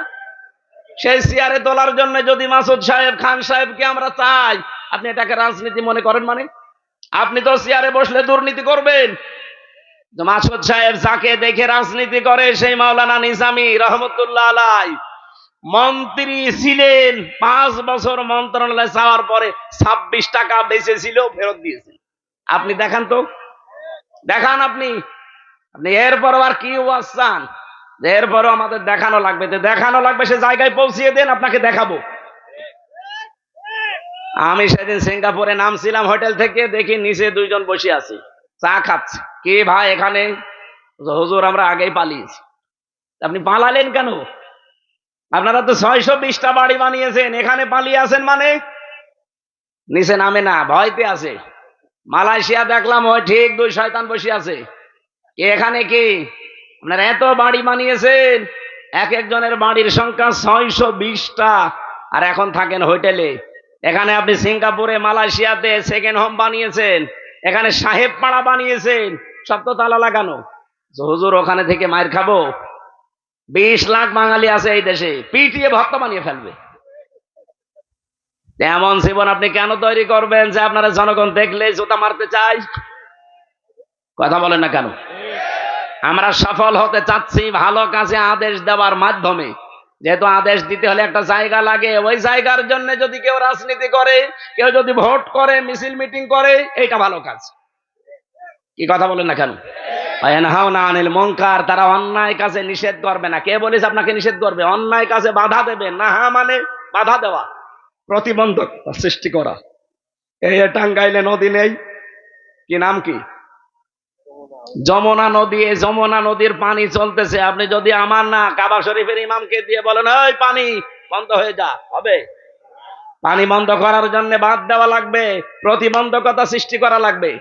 সেই চেয়ারে তোলার জন্য যদি মাসুদ সাহেব, খান সাহেবকে আমরা চাই, আপনি এটাকে রাজনীতি মনে করেন? মানে আপনি তো চেয়ারে বসলে দুর্নীতি করবেন। মাসুদ সাহেব যাকে দেখে রাজনীতি করে, সেই মাওলানা নিজামী রহমতুল্লাহ আলাই মন্ত্রী ছিলেন, 5 বছর মন্ত্রণালয়ে যাওয়ার পরে 26 টাকা বেঁচে ছিল, ফেরত দিয়েছেন। আপনি দেখান তো, দেখান আপনি। আপনি এরপর আর কি ওয়াজ চান? এরপরও আমাদের দেখানো লাগবে, দেখানো লাগবে, সে জায়গায় পৌঁছিয়ে দেন, আপনাকে দেখাবো। আমি সেদিন সিঙ্গাপুরে নামছিলাম হোটেল থেকে, দেখি নিচে 2 জন বসে আছে, চা খাচ্ছে। কে ভাই এখানে? হুজুর আমরা আগেই পালিয়েছি। আপনি পালালেন কেন? আপনারা তো 620টা বাড়ি বানিয়েছেন, এখানে পালিয়ে আছেন মানে? নিচে নামে না, ভয়তে আছে। মালয়েশিয়া দেখলাম ওই ঠিক 2 শয়তান বসে আছে। এখানে কি আপনারা এত বাড়ি বানিয়েছেন? এক একজনের বাড়ির সংখ্যা 620টা, আর এখন থাকেন হোটেলে। এখানে আপনি সিঙ্গাপুরে, মালয়েশিয়াতে সেকেন্ড হোম বানিয়েছেন, এখানে সাহেব পাড়া বানিয়েছেন, সব তো তালা লাগানো। হুজুর ওখানে থেকে মায়ের খাবো? 20 লাখ বাঙালি আছে এই দেশে, পিটিয়ে ভক্ত বানিয়ে ফেলবে। এমন জীবন আপনি কেন তৈরি করবেন যে আপনারা জনগণ দেখলে জুতা মারতে চায়? কথা বলেন না কেন? আমরা সফল হতে চাচ্ছি ভালো কাজে আদেশ দেওয়ার মাধ্যমে। যেহেতু আদেশ দিতে হলে একটা জায়গা লাগে, ওই জায়গার জন্য যদি কেউ রাজনীতি করে, কেউ যদি ভোট করে, মিছিল মিটিং করে, এইটা ভালো কাজ। কি কথা বলেন না কেন? আনিল মুনকার, তারা অন্যায় কাজে নিষেধ করবে না। কে বলেছে আপনাকে নিষেধ করবে? অন্যায় কাজে বাধা দেবে না, মানে বাধা দেওয়া, প্রতিবন্ধক সৃষ্টি করা। এই টাঙ্গাইলে নদী নেই, কি নাম কি? যমুনা নদী। এই যমুনা নদীর পানি চলতেছে, আপনি যদি আমার না কাবা শরীফের ইমামকে দিয়ে বলেন ওই পানি বন্ধ হয়ে যা, হবে? পানি বন্ধ করার জন্য বাদ দেওয়া লাগবে, প্রতিবন্ধকতা সৃষ্টি করা লাগবে।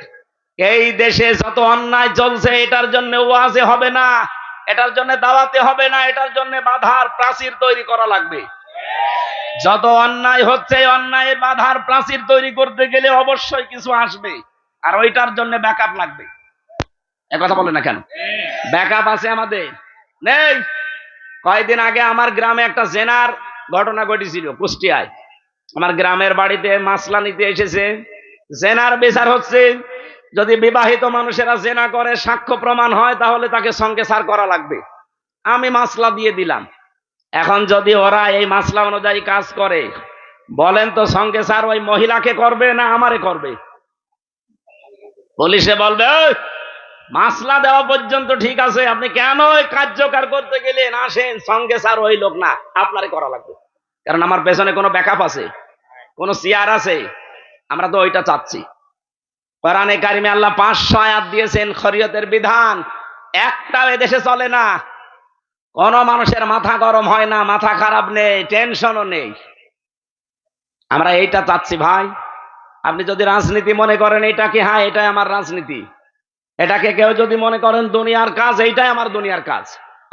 এই দেশে যত অন্যায় চলছে, এটার জন্য ওয়াজে হবে না, এটার জন্য দাওয়াতে হবে না, এটার জন্য বাধার প্রাচীর তৈরি করা লাগবে। যত অন্যায় হচ্ছে, অন্যায়ের বাধার প্রাচীর তৈরি করতে গেলে অবশ্যই কিছু আসবে, আর ওইটার জন্য ব্যাকআপ লাগবে। কথা বলে না কেন? ব্যাকআপ আছে আমাদের? নেই। কয়েকদিন আগে আমার গ্রামে একটা জেনার ঘটনা ঘটেছিল, কুষ্টিয়ায়। আমার গ্রামের বাড়িতে মাসলা নিতে এসেছে, জেনার বিচার হচ্ছে। যদি বিবাহিত মানুষেরা জেনা করে সাক্ষ্য প্রমাণ হয়, তাহলে তাকে সঙ্গে সার করা লাগবে। আমি মাসলা দিয়ে দিলাম। এখন যদি ওরা এই মাসলা অনুযায়ী কাজ করে, বলেন তো সঙ্গে সার ওই মহিলাকে করবে না আমারে করবে? পুলিশে বলবে মাসলা দেওয়া পর্যন্ত ঠিক আছে, আপনি কেন কার্যকর করতে গেলেন? আসেন, সঙ্গে স্যার ওই লোক না, আপনারে করা লাগবে। কারণ আমার পেছনে কোনো ব্যাকআপ আছে, কোনো চেয়ার আছে। আমরা তো ওইটা চাচ্ছি। কোরআনে কারিমে আল্লাহ 500 আয়াত দিয়েছেন, শরীয়তের বিধান একটাও এদেশে চলে না। কোন মানুষের মাথা গরম হয় না, মাথা খারাপ নেই, টেনশনও নেই। আমরা এইটা চাচ্ছি ভাই। আপনি যদি রাজনীতি মনে করেন এটা কি, হ্যাঁ এটাই আমার রাজনীতি, এটাকে কেউ যদি মনে করেন দুনিয়ার কাজ, এইটাই আমার দুনিয়ার কাজ,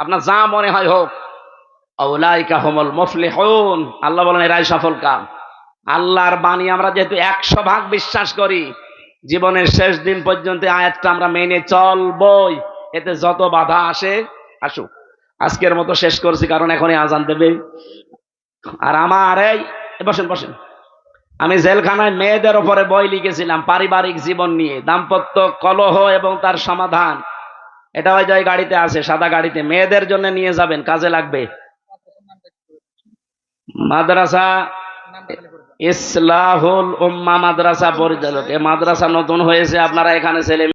আপনার যা মনে হয় হোক। আউলাইকা হুমুল মুফলিহুন, আল্লাহ বলেন এরাই সফল কাম। আল্লাহর বাণী আমরা যেহেতু 100% বিশ্বাস করি, জীবনের শেষ দিন পর্যন্ত আয়াতটা আমরা মেনে চলবই, এতে যত বাধা আসে আসুক। আজকের মতো শেষ করছি, কারণ এখনই আজান দেবে। আর আমার এই বসেন বসেন, আমি জেলখানায় মেয়েদের উপরে বই লিখেছিলাম, পারিবারিক জীবন নিয়ে, দাম্পত্য কলহ এবং তার সমাধান। এটা ওই যে গাড়িতে আছে, সাদা গাড়িতে, মেয়েদের জন্য নিয়ে যাবেন, কাজে লাগবে। মাদ্রাসা ইসলাহুল উম্মাহ মাদ্রাসা পরিচালক। এই মাদ্রাসা নতুন হয়েছে, আপনারা এখানে ছেলে